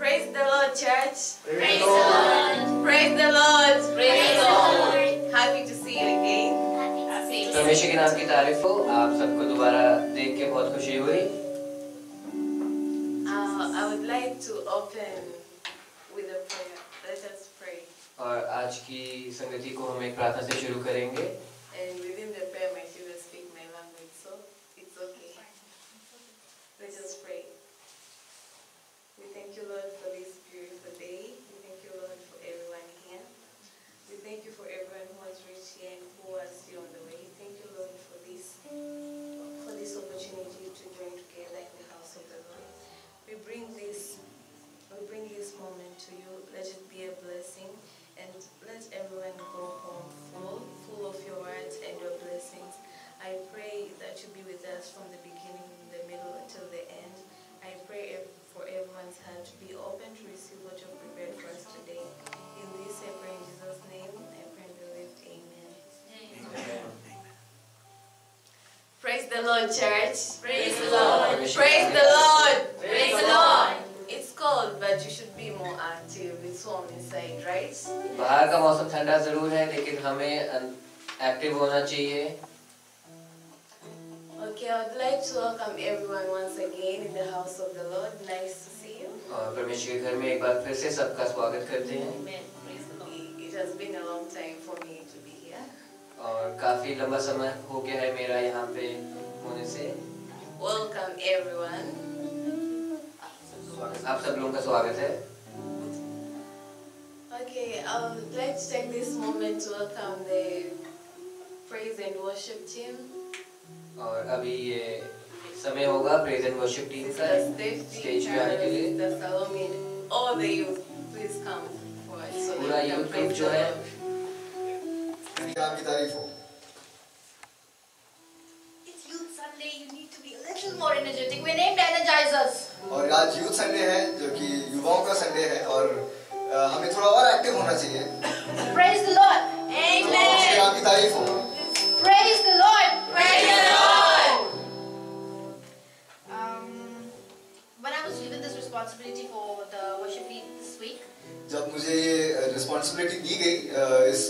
Praise the Lord, church. Praise the Lord. Praise the Lord. Praise the Lord. Happy to see you again. परमेश्वर के नाम की तारीफ हो। आप सबको दोबारा देख के बहुत खुशी हुई। I would like to open with a prayer. Let us pray. और आज की संगति को हम एक प्रार्थना से शुरू करेंगे। And within the prayer, my children speak my language, so it's okay. Let us pray. We thank you, Lord, for this beautiful day. We thank you, Lord, for everyone here. We thank you for everyone who has reached here and who are still on the way. Thank you, Lord, for this opportunity to join together in the house of the Lord. We bring this moment to you. Let it be a blessing, and let everyone go home full of your words and your blessings. I pray that you be with us from the beginning, the middle, until the end. I pray for everyone's heart to be open to receive what you've prepared for us today. In this I pray in Jesus' name. I pray and believe. Amen. Amen. Praise the Lord, church. Praise the Lord. Praise the Lord. Praise the Lord. It's cold, but you should be more active. It's warm inside, right? बाहर का मौसम ठंडा जरूर है, लेकिन हमें active होना चाहिए। Okay, I would like to welcome everyone once again in the house of the Lord. Nice to see you. और परमेश्वर के घर में एक बार फिर से सबका स्वागत करते हैं। Amen. Praise the Lord. It has been a long time for me to be here. और काफी लंबा समय हो गया है मेरा यहाँ पे होने से। Welcome everyone. आप सब लोगों का स्वागत है। Okay, I would like to take this moment to welcome the praise and worship team. और अभी ये समय होगा प्रेज एंड वर्शिप टीम का स्टेज पे आने के लिए। Mr. Salome, all the youth, please come forward so पूरा that we can youth group praise जो the है Lord. नाम की तारीफ हो। It's Youth Sunday. You need to be a little more energetic. We're named Energizers. और आज youth Sunday है जो कि युवाओं का संडे है और हमें थोड़ा और एक्टिव होना चाहिए। Praise the Lord. उसके नाम की तारीफ हो। Praise the Lord. Praise the Lord. When I was given this responsibility for the worship lead this week, जब मुझे ये रिस्पॉन्सिबिलिटी दी गई इस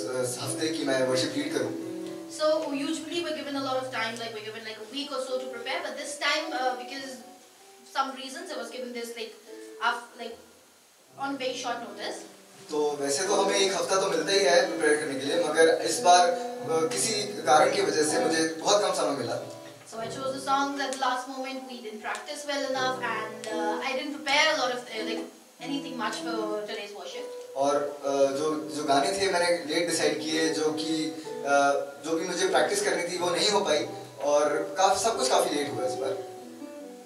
हफ्ते की मैं वर्शिप लीड करूं, so usually we're given a lot of time, like we're given like a week or so to prepare. But this time, because some reasons, I was given this like on very short notice. तो वैसे तो हमें एक हफ्ता तो मिलता ही है prepare करने के लिए, मगर इस बार किसी कारण की वजह से मुझे बहुत कम समय मिला। So I chose the songs at the last moment. We didn't practice well enough, and I didn't prepare a lot of anything much for today's worship. और जो गाने थे मैंने लेट डिसाइड किए, जो भी मुझे प्रैक्टिस करनी थी वो नहीं हो पाई और सब कुछ काफी लेट हुआ इस बार।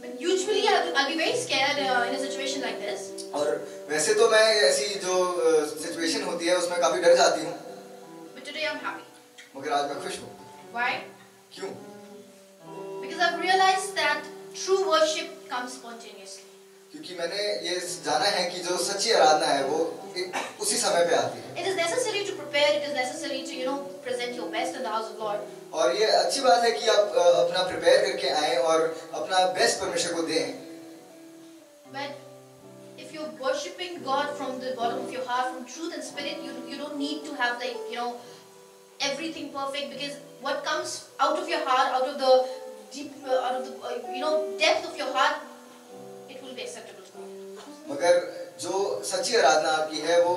But usually I'll be very scared in a situation like this. और वैसे तो मैं ऐसी जो सिचुएशन होती है उसमें काफी डर जाती हूँ। But today I'm happy. मगर आज मैं खुश हूँ। Why? क्यों? Because I've realized that true worship comes spontaneously. क्योंकि मैंने ये जाना है कि जो सच्ची आराधना है वो उसी समय पे आती है। It is necessary to prepare. It is necessary to present your best in the house of Lord. और ये अच्छी बात है कि आप अपना प्रिपेयर करके आएं और अपना बेस्ट परमेश्वर को दें। But if you're worshiping God from the bottom of your heart, from truth and spirit, you don't need to have everything perfect, because what comes out of your heart, out of the deep, depth of your heart, it will be acceptable to God. मगर जो सच्ची आराधना आपकी है वो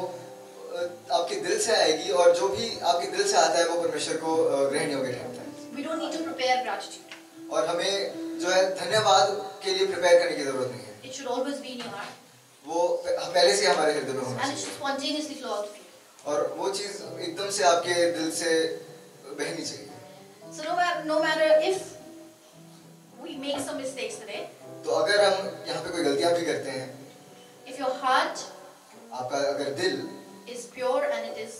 आपके दिल से आएगी और जो भी आपके दिल से आता है वो परमेश्वर को ग्रहण योग्य ठहरता है। We don't need to prepare gratitude. और हमें जो है धन्यवाद के लिए प्रिपेयर करने की जरूरत नहीं है। It should always be in your heart. वो पहले से हमारे हृदय में होना And it should चाहिए। spontaneously flow out of you. और वो चीज एकदम से आपके दिल से बहनी चाहिए। So no matter if we make some mistakes today, तो अगर हम यहाँ पे कोई गलतियाँ भी करते हैं, if your heart आपका अगर दिल is pure and it is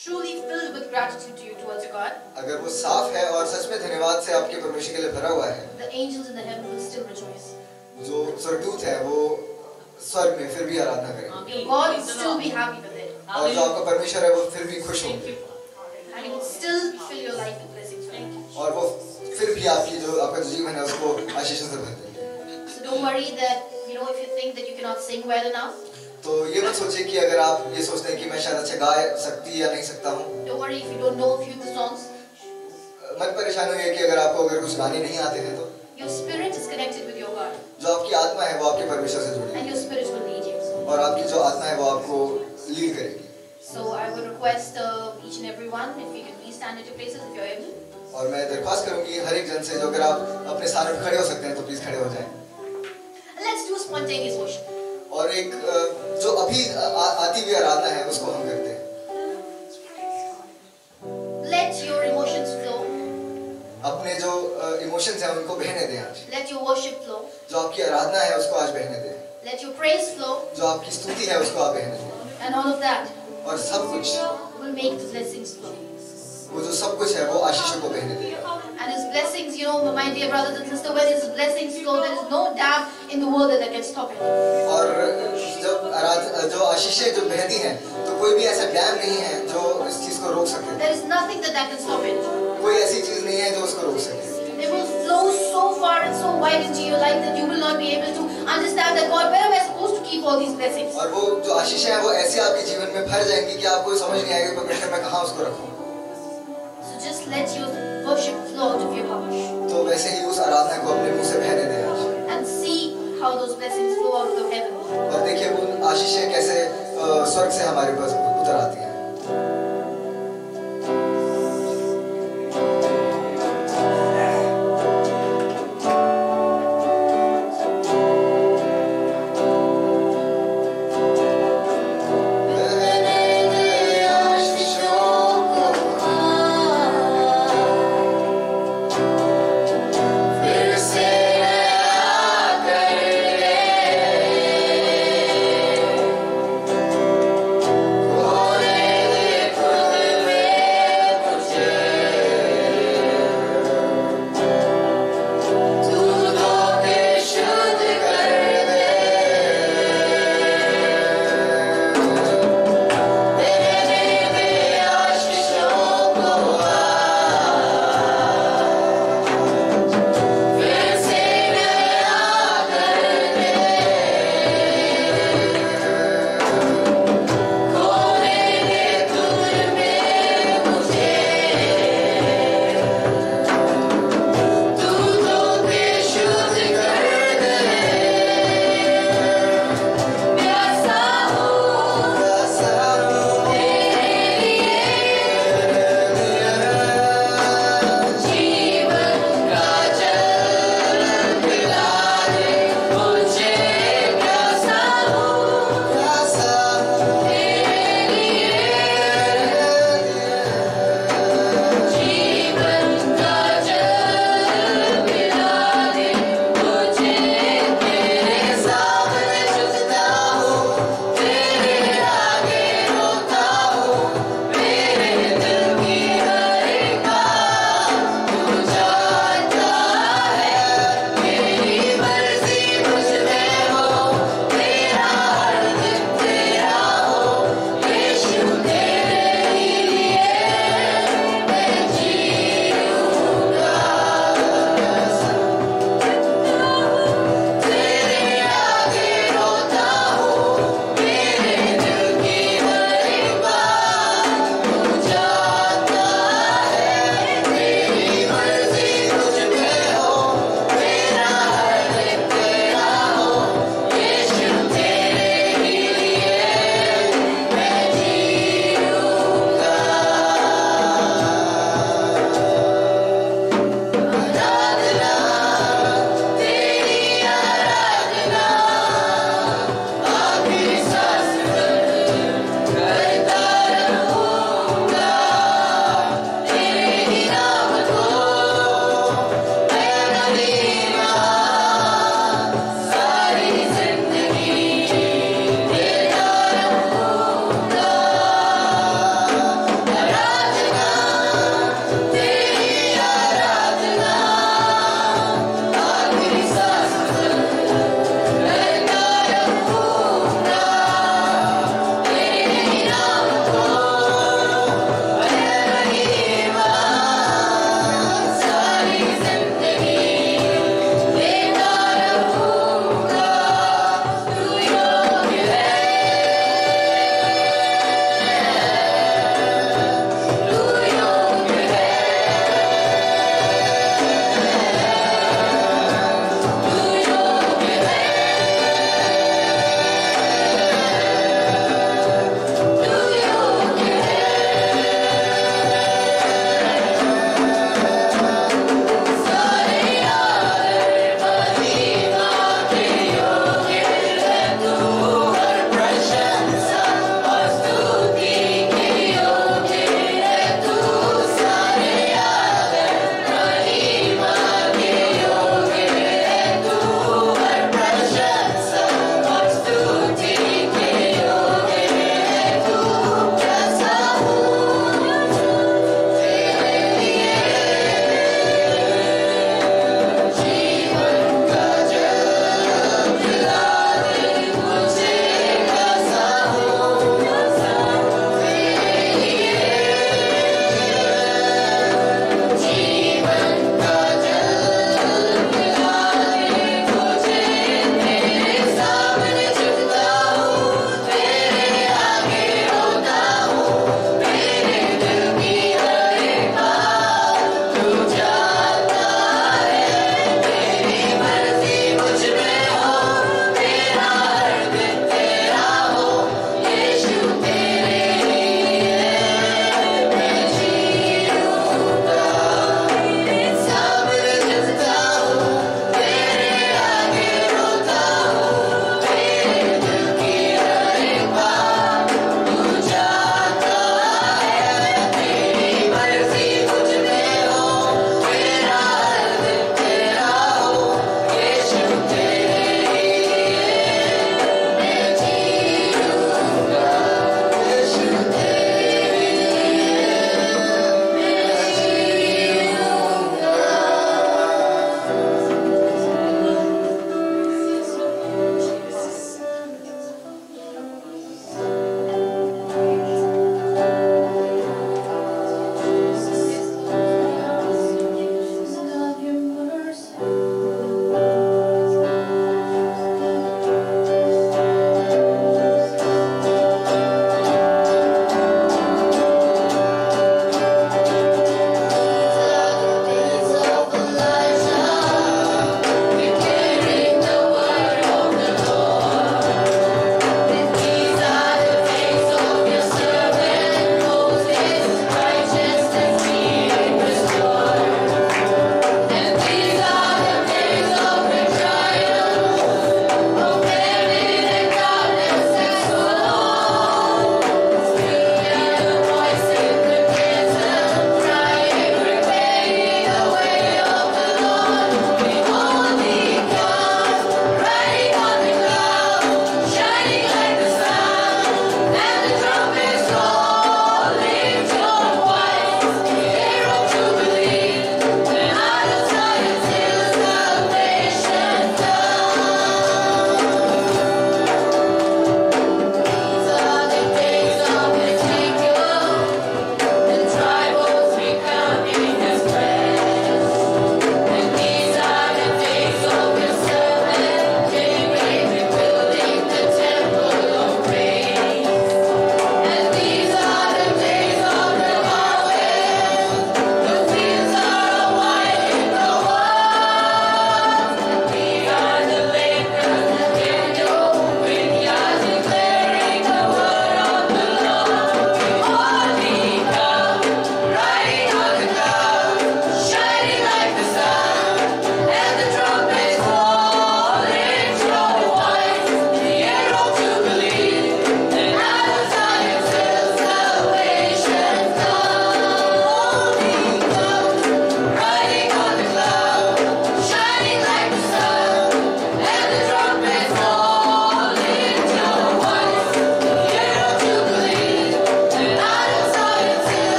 truly filled with gratitude to you towards your God, अगर वो साफ है और सच में धन्यवाद से आपके परमेश्वर के लिए भरा हुआ है, the angels in the heaven will still rejoice. जो स्वर्गदूत है वो स्वर्ग में फिर भी आराधना करेंगे। God will still be happy with it. और जो आपका परमेश्वर है वो फिर भी खुश होंगे। And He will still fill your life with blessings. और वो फिर भी आपका जो जीवन है उसको आशीषों से भर देंगे। So don't worry that if you think that you cannot sing well enough. तो ये मत सोचिए कि अगर आप ये सोचते हैं कि मैं शायद अच्छा गा सकती या नहीं सकता हूँ, Don't worry if you don't know a few of the songs. मत परेशान होइए कि अगर आपको अगर कुछ गाने नहीं आते हैं तो Your spirit is connected with your God, जो आपकी आत्मा है वो आपके परमेश्वर से जुड़ी and है your spirit will lead you. और आपकी जो आत्मा है वो आपको लीड करेगी। So I would request each and every one, if you can please stand at your places if you're able. और मैं दरख्वास्त करूंगी हर एक जन से, जो अगर आप अपने स्थान पर खड़े हो सकते हैं तो प्लीज खड़े हो जाएं। And let's do spontaneous worship. और एक जो अभी आती हुई आराधना है उसको हम करते हैं। Let your emotions flow. अपने जो इमोशंस हैं उनको बहने दें आज। Let your worship flow. जो आपकी आराधना है उसको आज बहने दें। Let your praise flow. जो आपकी स्तुति है उसको आप बहने दें। And all of that और सब कुछ, will make the blessings flow. वो जो सब कुछ है वो आशीषों को बहने देगा। And his blessings, you know, my dear brothers and sisters, where his blessings flow, there is no dam in the world that can stop it. और जो आशीषें जो बहती हैं तो कोई भी ऐसा डैम नहीं है जो इस चीज को रोक सके। There is nothing that can stop it. कोई ऐसी चीज नहीं है जो उसको रोक सके। It will flow so far and so wide into your life that you will not be able to understand that God, where am I supposed to keep all these blessings? और वो जो आशीषें हैं वो ऐसे आपके जीवन में भर जाएंगी कि आपको समझ नहीं आएगा परमेश्वर मैं कहाँ उसको रखूं। So just let your worship flow out of your heart तो वैसे ही उस आराधना को अपने मुंह से बहने दें आज। and see how those blessings flow out of heaven. और देखिए वो आशीषें कैसे स्वर्ग से हमारे पास उतर आती हैं।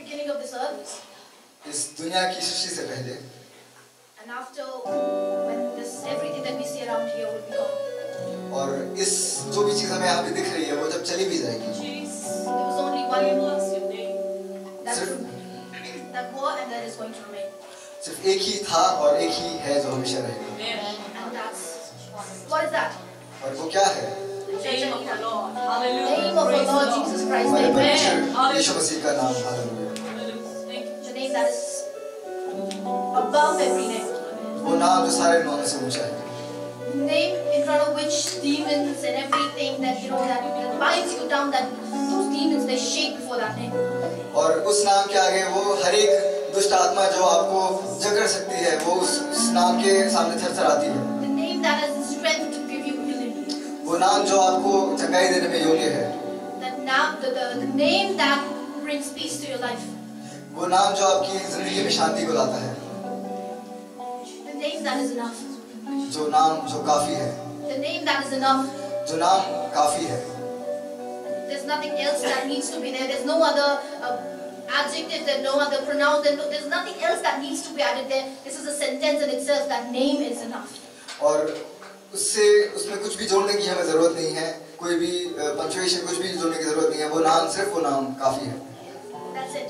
beginning of this earth, इस दुनिया की सृष्टि से पहले, and after when this everything that we see around here will be gone. और इस जो भी चीज हमें यहाँ पे दिख रही है वो जब चली भी जाएगी, There was only one that war and that is going to remain. सिर्फ एक ही था और एक ही है जो हमेशा रहेगा. And that's what is that? और वो क्या है? Name of the Lord. Hallelujah. Name of the Lord Jesus Christ. हमारे Amen. परमेश्वर यीशु मसीह का नाम. Hallelujah. The name that is above every name. वो नाम जो सारे नामों से ऊंचा है. Name in front of which demons and everything that that binds you down, that those demons they shake before that name. और उस नाम के आगे वो हर एक दुष्ट आत्मा जो आपको जकड़ सकती है वो उस नाम के सामने थरथराती है. The name that has the strength to give you healing. वो नाम जो आपको चंगाई देने में योग्य है. The name that brings peace to your life. वो नाम जो आपकी जिंदगी में शांति को लाता है. The name that is enough. जो नाम जो काफी है. The name that is enough. जो नाम काफी है. There's nothing else that needs to be there. There's no other adjective, there's no other pronoun, there's nothing else that needs to be added there. This is a sentence in itself. That name is enough. और उससे उसमें कुछ भी जोड़ने की हमें जरूरत नहीं है. कोई भी पंक्चुएशन कुछ भी जोड़ने की जरूरत नहीं है. वो नाम सिर्फ वो नाम काफी है. That's it.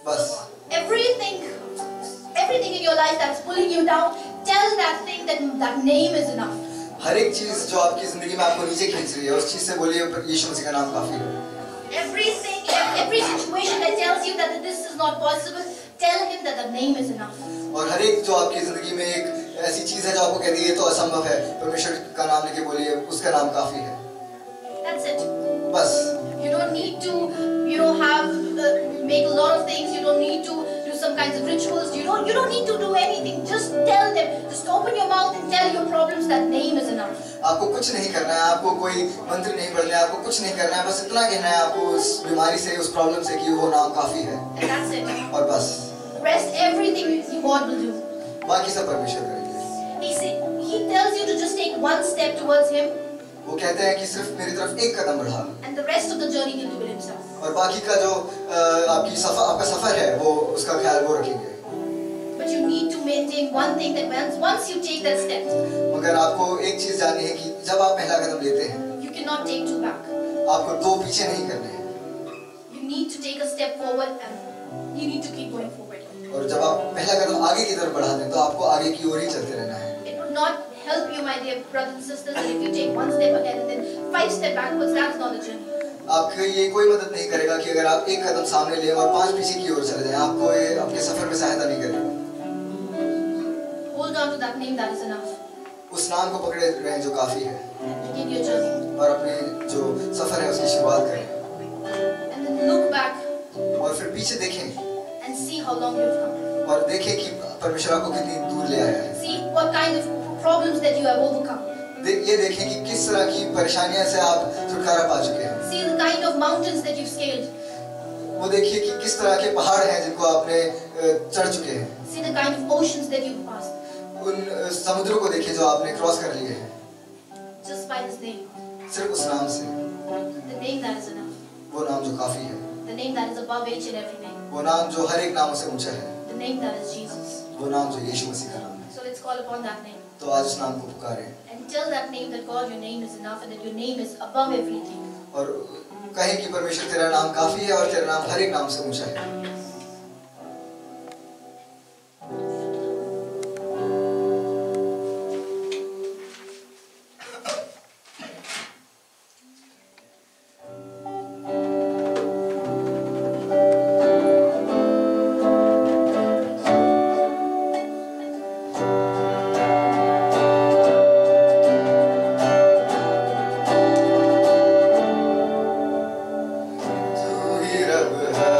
बस. Everything in your life that's pulling you down, tell that thing that name is enough. हर एक चीज जो आपकी जिंदगी में आपको नीचे खींच रही है उस चीज से बोलिए यीशु मसीह का नाम काफी है. Every situation that tells you that this is not possible, tell him that the name is enough. और हर एक जो आपकी जिंदगी में एक ऐसी चीज है जो आपको कहती है ये तो असंभव है, परमेश्वर का नाम लेके बोलिए उसका नाम काफी है. That's it. बस. You don't need to, have make a lot of things. You don't need to do some kinds of rituals. You don't need to do anything. Just tell them. Just open your mouth and tell your problems. That name is enough. आपको कुछ नहीं करना है, आपको कोई मंत्र नहीं पढ़ना है, आपको कुछ नहीं करना है, बस इतना कहना है आपको उस बीमारी से, उस प्रॉब्लम से कि वो नाम काफी है. And that's it. और बस. Rest everything God will do. बाकी सब परमेश्वर करेंगे. He tells you to just take one step towards Him. वो कहते हैं कि सिर्फ मेरी तरफ एक कदम बढ़ा. And the rest of the journey He'll do it Himself. और बाकी का जो आपका सफर है वो उसका ख्याल वो रखेंगे. But you need to maintain one thing that once you take that step. मगर आपको एक चीज जाननी है कि जब आप पहला कदम लेते हैं, You cannot take two back. आपको दो पीछे नहीं करने हैं. You need to take a step forward and you need to keep going forward. और जब आप पहला कदम आगे की तरफ बढ़ाते हैं तो आपको आगे की ओर ही चलते रहना है. It would not help you, my dear brothers and sisters, that if you take one step ahead and then 5 steps backwards. That's not a journey. आपको ये कोई मदद नहीं करेगा कि अगर आप एक कदम सामने लें और 5 पीछे की ओर चले जाएं. आपको ये आपके सफर में सहायता नहीं करेगा. Hold on to that name that is enough. उस नाम को पकड़े रहें जो काफी है. And begin your journey. और अपने जो सफर है उसकी शुरुआत करें. And then look back और फिर पीछे देखें. and see how long you've come. और देखें कि परमेश्वर आपको कितनी दूर ले आया है. See what kind of problems that you have overcome. ये देखें कि किस तरह की परेशानियों से आप छुटकारा पा चुके हैं. See the kind of mountains that you've scaled. वो देखिए कि किस तरह के पहाड़ हैं जिनको आपने चढ़ चुके हैं. See the kind of oceans that you've passed. उन समुद्रों को देखिए जो आपने क्रॉस कर लिए हैं. Just by His name. सिर्फ उस नाम से. The name that is enough. वो नाम जो काफी है. The name that is above each and every name. वो नाम जो हर एक नामों से ऊंचा है. The name that is Jesus. वो नाम जो यीशु मसीह का नाम है. So let's call upon that name. तो आज उस नाम को पुकारें. And tell that name that God, your name is enough and that your name is above everything. और कहें कि परमेश्वर तेरा नाम काफी है और तेरा नाम हर एक नाम से ऊंचा है. तू ही रब है.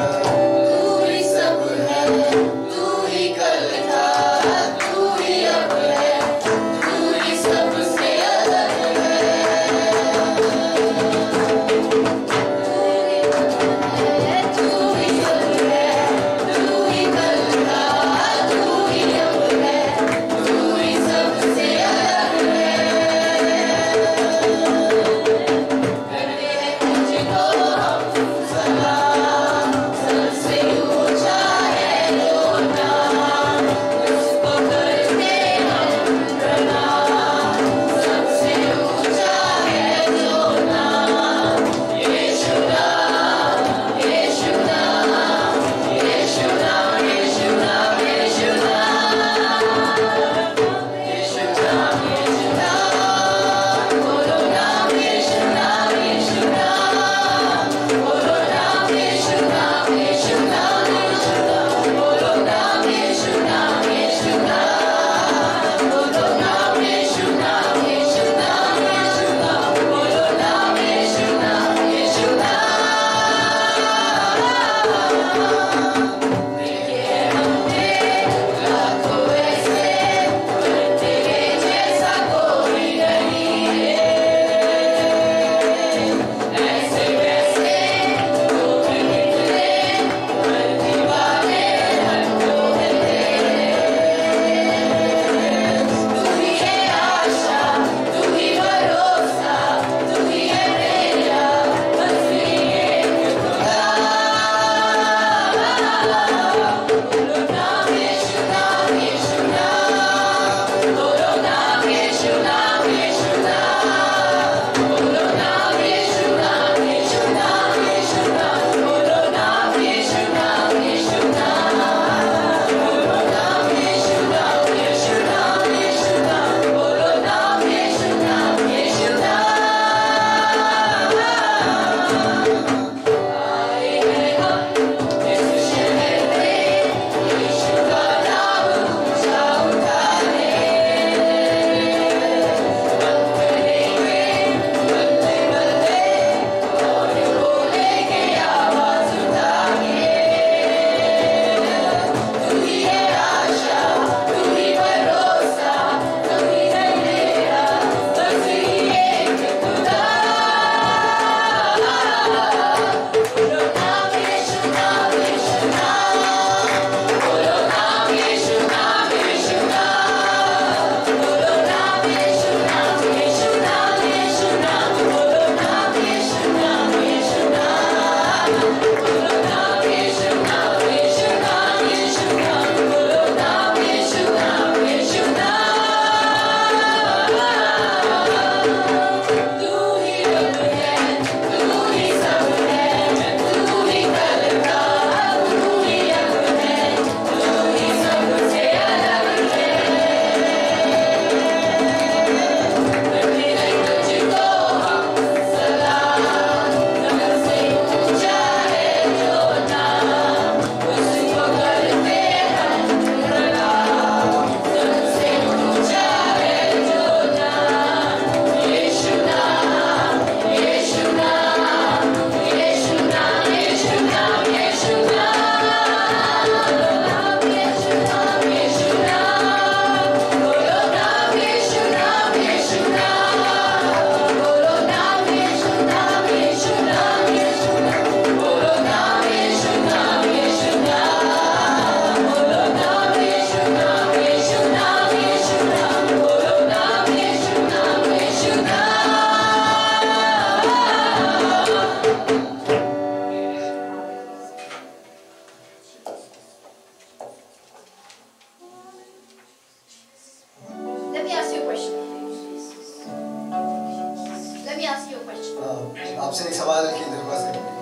आपसे एक सवाल की दरख्वास्त करेंगे।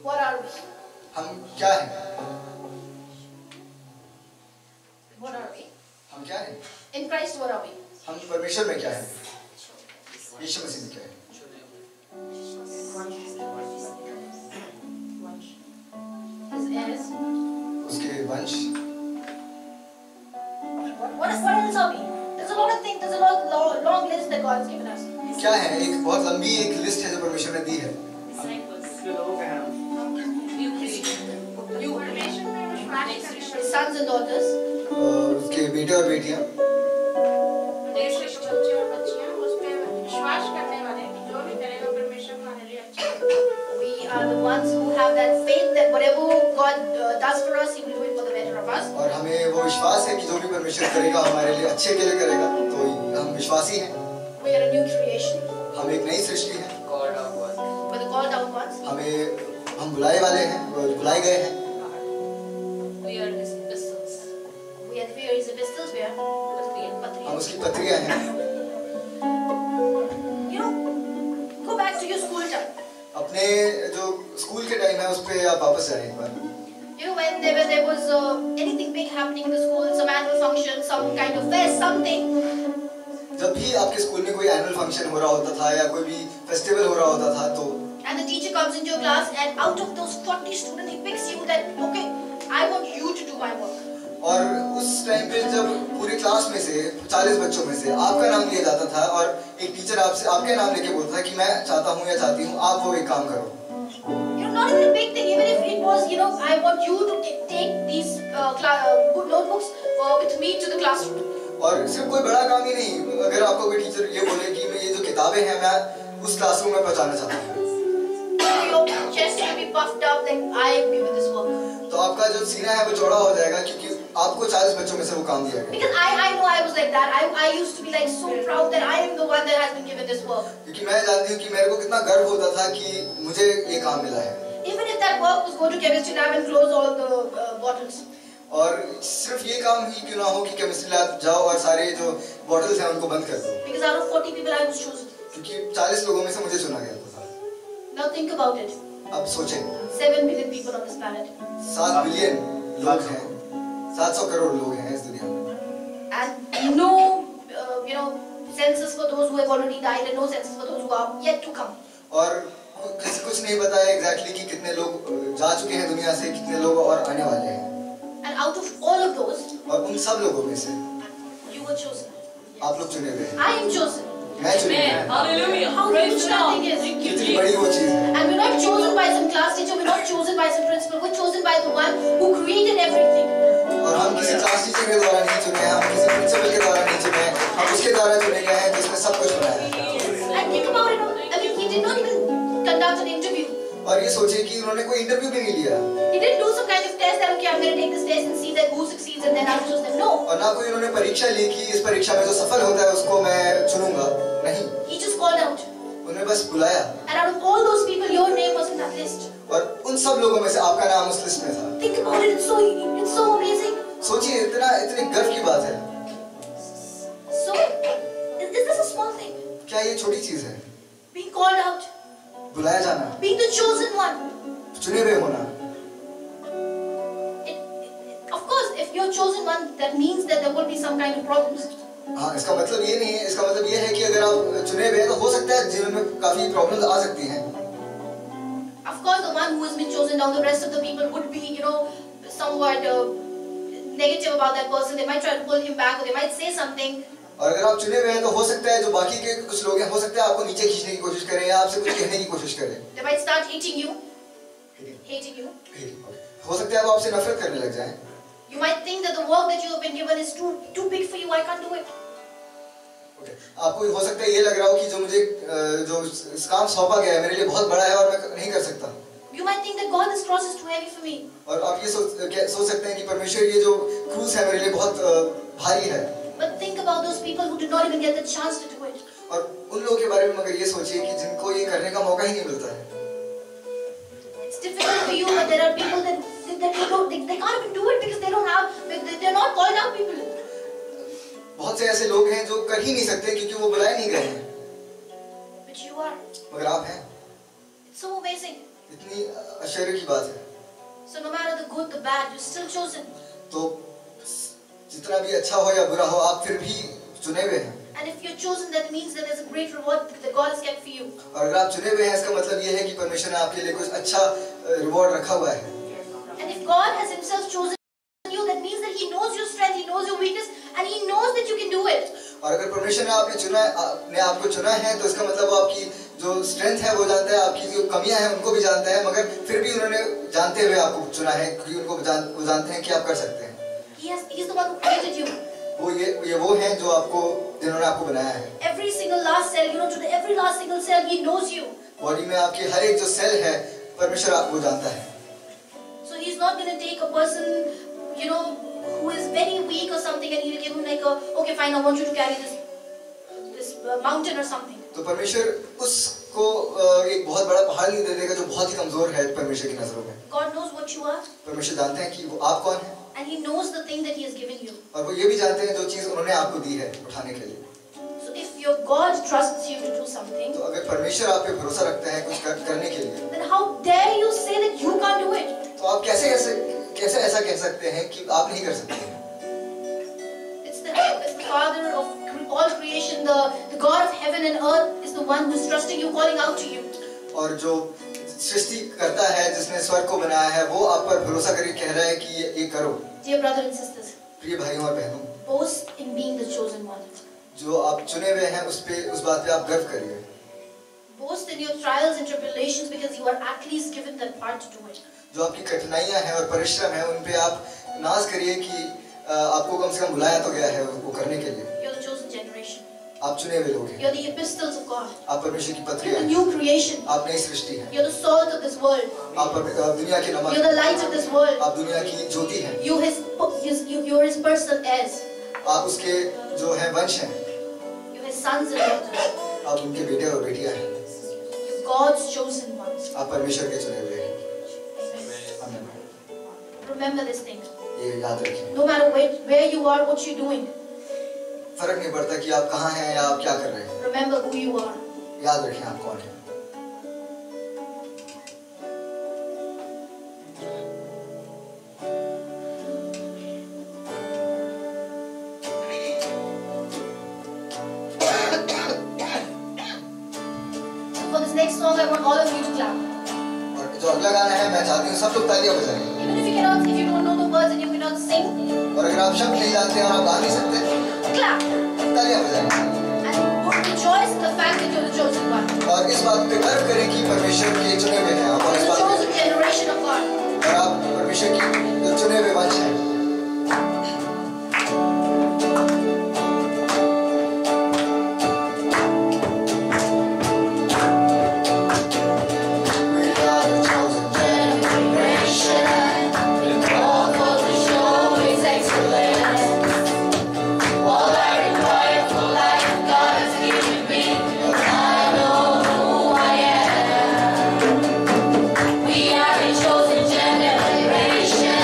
What are we? हम क्या हैं? What are we? हम क्या हैं? In Christ, what are we? हम परमेश्वर में क्या हैं? यीशु मसीह में क्या हैं? His heirs. उसके वंश। What else are we? There's a lot of things. There's a long list that God has given us. क्या है? एक बहुत लंबी एक लिस्ट है जो परमेश्वर ने दी है। His sons and daughters. उसके बेटे और बेटियां। We are the ones who have that faith that whatever God does for us, He will do it for the better of us. और हमें वो विश्वास है कि जो भी परमेश्वर करेगा हमारे लिए अच्छे के लिए करेगा, तो हम विश्वासी हैं। We are a new creation. हम एक नई सृष्टि हैं। We're the called out ones. हम बुलाए वाले हैं, बुलाए गए हैं। We are His epistles. We are His epistles. We are हम उसकी पत्रियां हैं। You know, go back to your school time. अपने जो स्कूल के टाइम है उस पे आप वापस जाएं एक बार। You know, when there was anything big happening in the school, some annual function, some kind of fest, something. जब भी आपके स्कूल में कोई एनुअल फंक्शन हो रहा होता था या कोई भी फेस्टिवल हो रहा होता था तो And the teacher comes into your class and out of those 40 students, he picks you that, okay, I want you to do my work. और उस टाइम पे जब पूरी क्लास में से 40 बच्चों में से आपका नाम लिया जाता था और एक टीचर आपसे आपके नाम लेके बोलता था कि मैं चाहता हूँ या चाहती हूँ आप वो एक काम करो। You know, not even a big thing, even if it was, you know, I want you to take these notebooks with me to the classroom. और सिर्फ कोई बड़ा काम ही नहीं, अगर आपको कोई टीचर ये बोले कि मैं ये जो किताबें हैं मैं उस क्लासरूम में पहुंचाना चाहता हूँ, Your chest will be puffed up like I am given this work. तो आपका जो सीना है वो चौड़ा हो जाएगा क्योंकि आपको 40 बच्चों में से वो काम दिया गया। Because I know I was like that. I used to be like so proud that I am the one that has been given this work. क्योंकि मैं जानती हूँ कि मेरे को कितना गर्व होता था कि मुझे ये काम मिला है। Even if that work was go to chemistry lab and close all the bottles. और सिर्फ ये काम ही क्यों ना हो कि केमिस्ट्री लैब जाओ और सारे जो बॉटल्स हैं उनको बंद कर दो। Because out of 40 people I was chosen. क्योंकि 40 लोगों में से मुझे चुना गया था। Now think about it. अब सोचें, 7 billion people on this planet. 7 billion लोग हैं, 700 करोड़ लोग हैं इस दुनिया में। And no, census for those who have already died and no census for those who are yet to come. और कुछ नहीं पता है एग्जैक्टली कि कितने लोग जा चुके हैं दुनिया से, कितने लोग और आने वाले हैं। And out of all of those, और उन सब लोगों में से you were chosen. आप लोग चुने गए हैं। I am chosen. मैं चुने गया। Hallelujah. How huge that thing is. कितनी बड़ी वो चीज है। And we're not chosen by some class teacher, we're not chosen by some principal, we're chosen by the one who created everything. और हम किसी क्लास टीचर के द्वारा नहीं चुने हैं, हम किसी प्रिंसिपल के द्वारा नहीं चुने हैं, हम उसके द्वारा चुने गए हैं जिसने सब कुछ बनाया है। And think about it, I mean, he did not even conduct an interview. और ये सोचिए कि उन्होंने कोई इंटरव्यू भी नहीं लिया। He didn't do some kind of test that, okay, I'm going to take this test and see that who succeeds and then I'll choose them. No. और ना कोई उन्होंने परीक्षा ली कि इस परीक्षा में जो सफल होता है उसको मैं चुनूंगा, नहीं। He just called out. उन्होंने बस बुलाया। And out of all those people, your name was in that list. और उन सब लोगों में से आपका नाम उस लिस्ट में था। Think about it, it's so amazing. सोचिए इतने गर्व की बात है। So, is this a small thing? क्या ये छोटी चीज है? Being called out. बुलाया जाना, Being the chosen one. चुने हुए होना। Of course, if you're chosen one, that means that there will be some kind of problems. हाँ, इसका मतलब ये नहीं है, इसका मतलब ये है कि अगर आप चुने हुए हैं तो हो सकता है जीवन में काफी प्रॉब्लम्स आ सकती हैं। Of course, the one who has been chosen down, the rest of the people would be, somewhat negative about that person. They might try to pull him back, or they might say something. और अगर आप चुने हुए हैं तो हो सकता है जो बाकी के कुछ लोग हैं, हो सकता है आपको नीचे खींचने की कोशिश करें या आपसे कुछ कहने की कोशिश करें। They might start hating you. हो सकता है वो आपसे नफरत करने लग जाएं। You might think that the work that you have been given is too big for you. I can't do it. आपको हो सकता है ये लग रहा हो कि जो मुझे जो काम सौंपा गया है मेरे लिए बहुत बड़ा है और मैं नहीं कर सकता। You might think that God, this cross is too heavy for me. और आप ये सोच सकते हैं कि परमेश्वर ये जो क्रूस है मेरे लिए बहुत भारी है। But think about those people who did not even get the chance to do it. और उन लोगों के बारे में मगर ये सोचिए कि जिनको ये करने का मौका ही नहीं मिलता है। It's difficult for you, but there are people that they can't even do it because they're not called out people. बहुत से ऐसे लोग हैं जो कर ही नहीं सकते क्योंकि वो बुलाए नहीं गए हैं। But But you are. मगर आप हैं। It's so amazing. इतनी आश्चर्य की बात है। So no matter the good, the bad, you're still chosen. तो जितना भी अच्छा हो या बुरा हो, आप फिर भी चुने हुए हैं। And if you're chosen, that means that there's a great reward that God has kept for you. और अगर आप चुने हुए हैं, इसका मतलब ये है कि परमेश्वर ने आपके लिए कुछ अच्छा रिवॉर्ड रखा हुआ है। And if God has Himself chosen you, that means that He knows your strength, He knows your weakness, and He knows that you can do it. और अगर परमेश्वर ने आपको चुना है, तो इसका मतलब वो आपकी जो स्ट्रेंथ है वो जानता है, आपकी जो कमियां हैं उनको भी जानता है, मगर फिर भी उन्होंने जानते हुए आपको चुना है, क्योंकि वो जानते हैं कि आप कर सकते हैं। He's the one who created you. वो हैं जो जिन्होंने आपको बनाया है। Every single last cell, to the every last single cell, He knows you. Body में आपके हर एक जो सेल है, परमेश्वर आपको जानता है। So He's not going to take a person, who is very weak or something, and He'll give him like okay, fine, I want you to carry this mountain or something. तो परमेश्वर उसको एक बहुत बड़ा पहाड़ नहीं दे देगा जो बहुत ही कमजोर है परमेश्वर की नजरों में। God knows what you are. परमेश्वर जानते हैं कि वो आप कौन हैं। And He knows the thing that He has given you. और वो ये भी जानते हैं जो चीज उन्होंने आपको दी है उठाने के लिए। So if your God trusts you to do something, तो अगर परमेश्वर आप पे भरोसा रखता है कुछ करने के लिए, then how dare you say that you can't do it? तो आप कैसे ऐसा कह सकते हैं कि आप नहीं कर सकते? It's the Father of all creation, the God of heaven and earth is the one who is trusting you, calling out to you. और जो सृष्टि करता है, जिसने स्वर्ग को बनाया है, वो आप पर भरोसा करके कह रहा है कि ये करो। Dear brothers and sisters, प्रिय भाइयों और बहनों, boast in being the chosen one. जो आप चुने हुए हैं उस बात पे आप गर्व करिए। Boast in your trials and tribulations because you are at least given that part to do it. जो आपकी कठिनाइयां हैं और परिश्रम है, उन पे आप नाज करिए कि आपको कम से कम बुलाया तो गया है वो करने के लिए। You're the chosen generation. आप चुने हुए लोग हैं। You're the epistles of God. आप परमेश्वर की पत्री You're the हैं। new creation. आप नई सृष्टि हैं। You're the salt of this world. आप दुनिया के नमक। You're the light of this world. आप दुनिया की ज्योति हैं। You're His personal heirs. आप उसके जो हैं वंश हैं। You're His sons and daughters. आप उनके बेटे और बेटियां हैं। You're God's chosen ones. आप परमेश्वर के चुने हुए हैं। Remember this thing. ये याद रखिए। No matter where you are, what you're doing, फर्क नहीं पड़ता कि आप कहाँ हैं या आप क्या कर रहे हैं। remember who you are. याद रखें आप कौन हैं। For this next song, I want all of you to clap. और जो अगला गाना है, मैं चाहती हूँ सब लोग तालियां बजाएं। Even if you don't know the words and you cannot sing, और अगर आप शब्द नहीं जानते और आप गा नहीं सकते, clap तालियां बजाएं। and rejoice in the fact that you're the chosen one. और इस बात पे गर्व करें कि परमेश्वर के चुने हुए हैं आप, और You're इस the बात chosen generation of God. और आप परमेश्वर की जो चुने हुए वंश हैं। We are a chosen generation.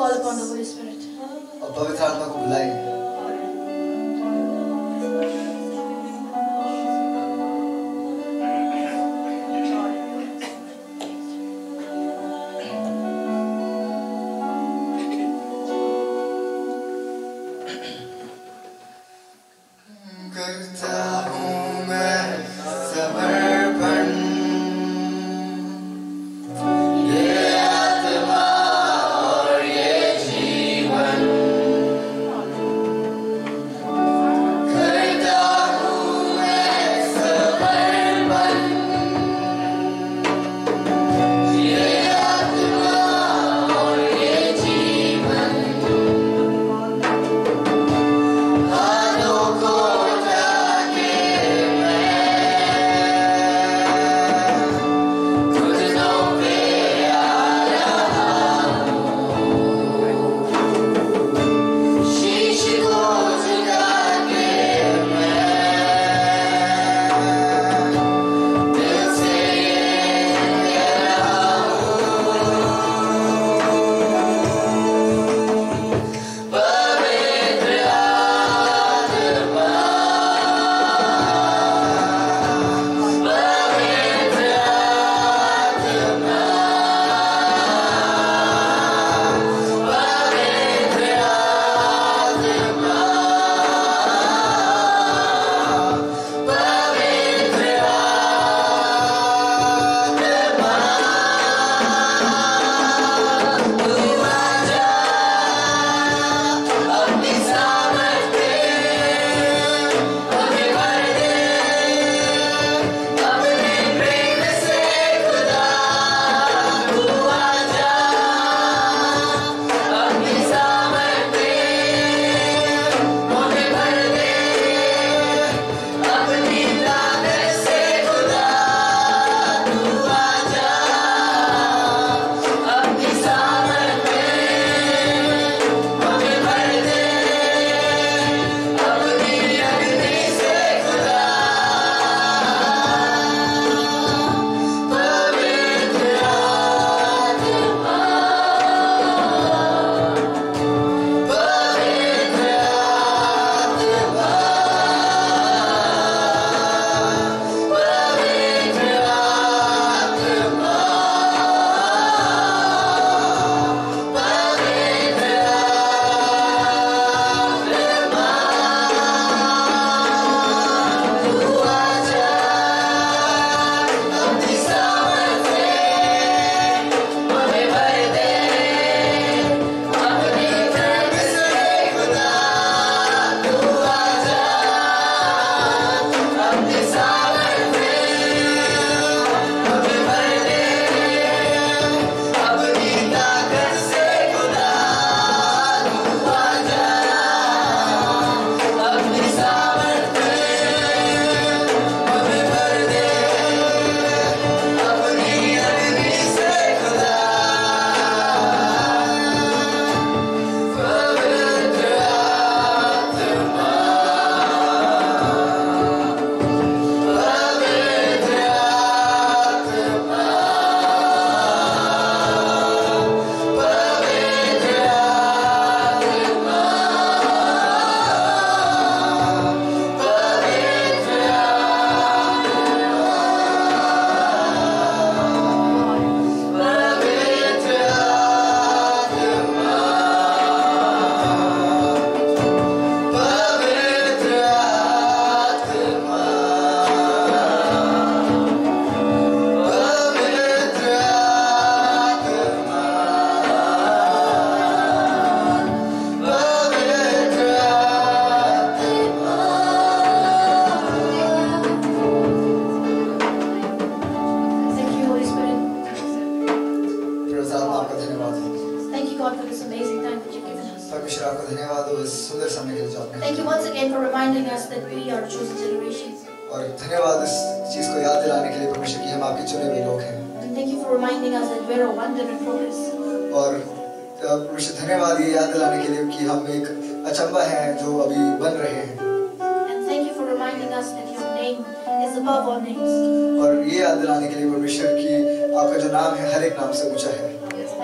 call upon the Holy Spirit. और पवित्र आत्मा को बुलाएं। करता हूँ मैं समर्पण, ये आत्मा और ये जीवन। करता हूँ मैं समर्पण, ये आत्मा और ये जीवन। हाथों को परमेश्वर आपका धन्यवाद हो इस सुंदर समय के लिए जो आपने Thank you once again for reminding us that we are a chosen generation. और धन्यवाद इस चीज को याद दिलाने के लिए परमेश्वर कि हम आपके चुने हुए लोग हैं And thank you for reminding us that we are a wonder in progress. और परमेश्वर धन्यवाद ये याद दिलाने के लिए कि हम एक अचंबा हैं जो अभी बन रहे हैं And thank you for reminding us that your name is above all names. और ये याद दिलाने के लिए परमेश्वर कि आपका जो नाम है हर एक नाम से ऊंचा है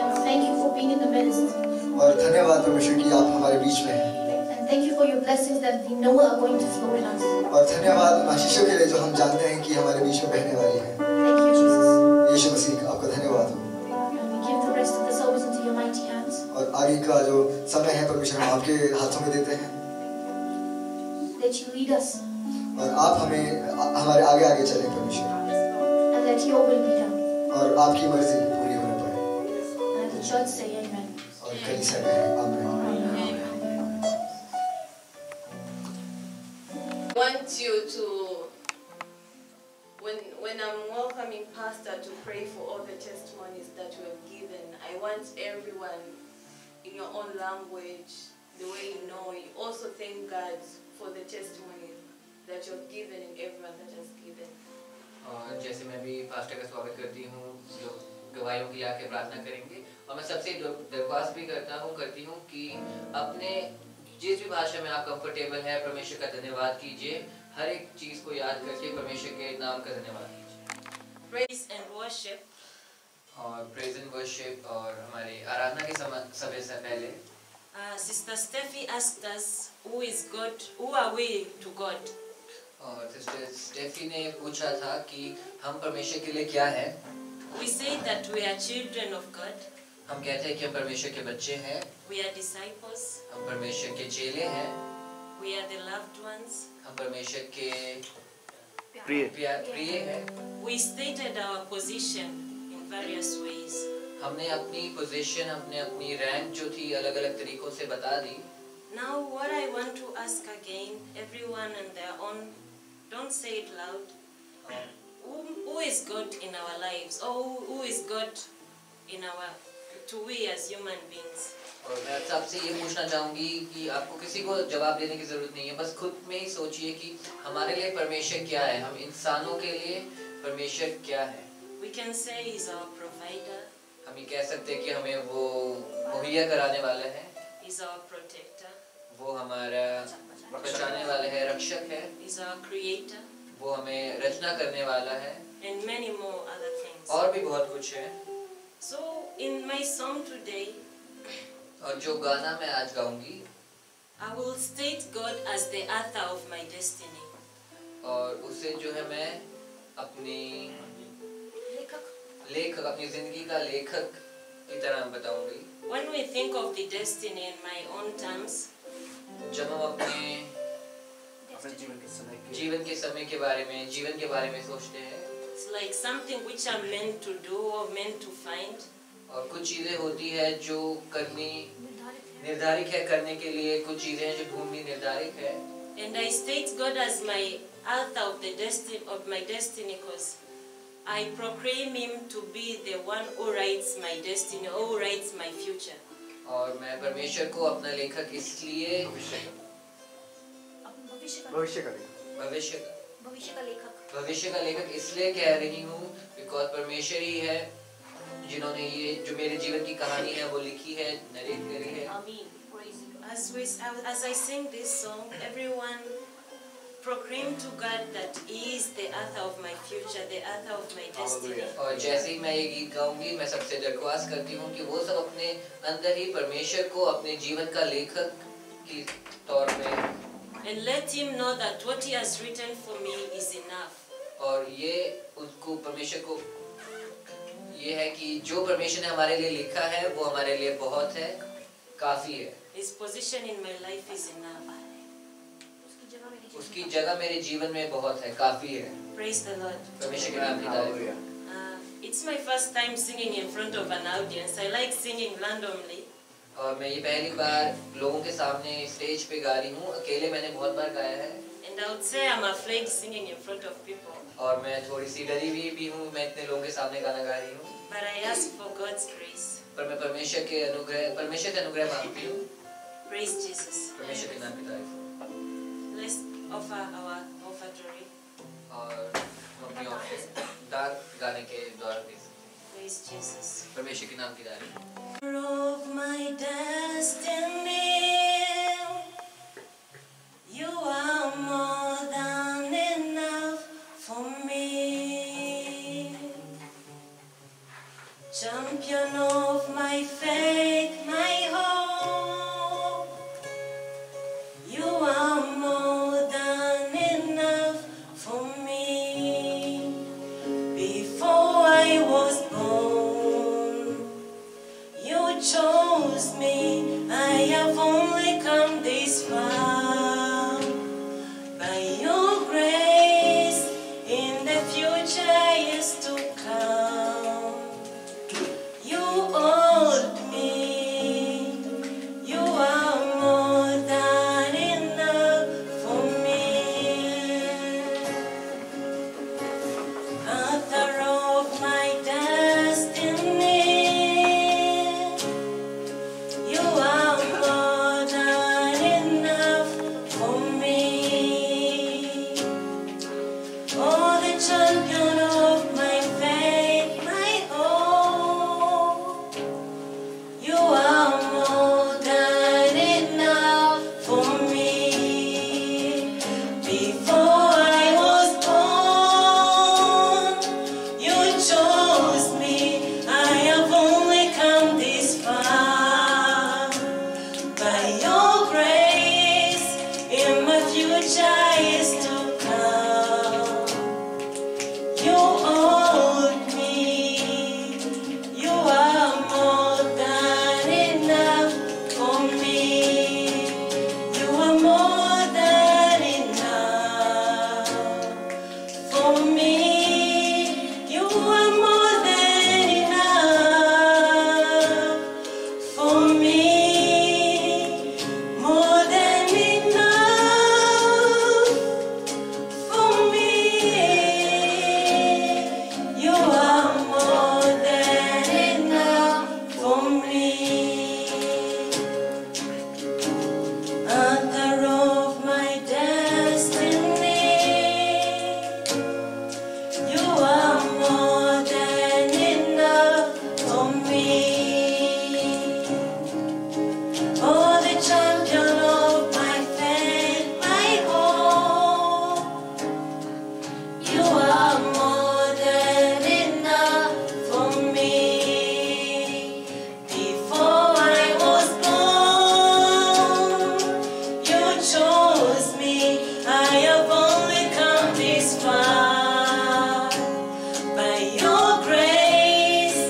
And thank you for being in the midst. और धन्यवाद परमेश्वर कि आप हमारे बीच में हैं। And thank you for your blessings that we know are going to flow in us. और धन्यवाद उन आशीषों के लिए जो हम जानते हैं कि हमारे बीच में बहने वाली है। Thank you, Jesus. यीशु मसीह आपका धन्यवाद हो। And we give the rest of the service into your mighty hands. और आगे का जो समय है परमेश्वर हम आपके हाथों में देते हैं। Let you lead us और आप हमें हमारे आगे आगे चलें परमेश्वर। and let your will be done. और आपकी मर्जी पूरी होने पाए। And let the church say amen. और कलीसिया कहे आमीन। I want you to, when I'm welcoming Pastor to pray for all the testimonies that you have given, I want everyone in your own language, the way you know, you also thank God for the testimonies that you have given and everyone that has given. और जैसे मैं भी pastor का स्वागत करती हूँ, जो गवाहियों की आके प्रार्थना करेंगे, और मैं सबसे दरख्वास्त भी करती हूँ कि अपने जिस भी भाषा में आप कंफर्टेबल है परमेश्वर का धन्यवाद कीजिए। हर एक चीज को याद करके परमेश्वर के नाम का धन्यवाद कीजिए। Praise and worship. और प्रेज एंड वर्शिप और हमारी आराधना के समय से पहले Sister Steffi asked us, who is God? Who are we to God? और सिस्टर स्टेफी ने पूछा था कि हम परमेश्वर के लिए क्या हैं। We say that we are children of God. हम कहते हैं कि हम परमेश्वर के बच्चे हैं। We are disciples. हम परमेश्वर के चेले हैं। We are the loved ones. हम परमेश्वर के प्रिय हैं। We stated our position in various ways. हमने अपनी पोजीशन, अपनी रैंक जो थी अलग-अलग तरीकों से बता दी। Now what I want to ask again, everyone on their own, don't say it loud. Who is God in our lives? Or who is God in our, to we as human beings? और मैं सबसे ये पूछना चाहूँगी कि आपको किसी को जवाब देने की जरूरत नहीं है, बस खुद में ही सोचिए कि हमारे लिए परमेश्वर क्या है, हम इंसानों के लिए परमेश्वर क्या है। We can say He is our provider. हम ये कह सकते हैं कि हमें वो मुहैया कराने वाला है। He is our protector. वो हमारा बचाने वाला है, रक्षक है। He is our creator. वो हमें रचना करने वाला है। And many more other things. और भी बहुत कुछ है। So in my song today, और जो गाना मैं आज गाऊंगी, I will state God as the author of my destiny. और उसे जो है मैं अपनी लेखक, अपनी जिंदगी का लेखक की तरह बताऊंगी। When we think of the destiny in my own terms, जब हम अपने जीवन के समय के बारे में, जीवन के बारे में सोचते हैं, it's like something which I'm meant to do or meant to find. और कुछ चीजें होती है जो करनी निर्धारित है, करने के लिए कुछ चीजें हैं जो ढूंढनी निर्धारित है। And I state God as my author of the destiny of my destiny because I proclaim Him to be the one who writes my destiny, who writes my future. और मैं परमेश्वर को अपना लेखक इसलिए भविष्य का लेखक इसलिए कह रही हूँ बिकॉज परमेश्वर ही है जिन्होंने ये जो मेरे जीवन की कहानी है वो लिखी है, नरेट करी है। As I sing this song, everyone proclaim to God that He is the author of my future, the author of my destiny. और जैसे ही मैं ये गीत गाऊंगी, मैं सबसे दरख्वास्त करती हूँ कि वो सब अपने अंदर ही परमेश्वर को अपने जीवन का लेखक की तौर पे and let Him know that what He has written for me is enough. और ये उसको परमेश्वर को ये है कि जो परमेश्वर ने हमारे लिए लिखा है वो हमारे लिए बहुत है, काफी है। His position in my life is enough. उसकी जगह मेरे जीवन में बहुत है, काफी है। Praise the Lord. परमेश्वर के नाम की तारीफ। It's my first time singing in front of an audience. I like singing randomly. और मैं ये पहली बार लोगों के सामने स्टेज पे गा रही हूँ, अकेले मैंने बहुत बार गाया है। And I would say I'm afraid singing in front of people. और मैं थोड़ी सी डरी भी हूँ, मैं इतने लोगों के सामने गाना गा रही हूँ। But I ask for God's grace. पर मैं परमेश्वर के अनुग्रह मांगती हूँ। Praise Jesus. परमेश्वर के नाम की तारीफ। Let's offer our offertory. और अपनी दान गाने के द्वारा दे सकते हैं। Praise Jesus. परमेश्वर के नाम की तारीफ। Of my destiny, you are more than enough for me. Champion of my faith, my hope. chose me. I have only come this far by your grace. In the future is to come. You hold me. You are more than enough for me. Author of my destiny, you are more than enough for me. Oh, the champion of my faith, my hope, you are more than enough for me. Before I was born, you chose me. I have only come this far by your grace. In my future is to come. You hold me. You are more than enough for me. You are more than enough for me. You are more than enough for me. More than enough for me. You are more than enough for me. Author of my destiny, you are more than enough for me. Oh, the champion of my faith, my hope, you are more than enough for me. Before I was born, you chose me. I have only come this far by your grace.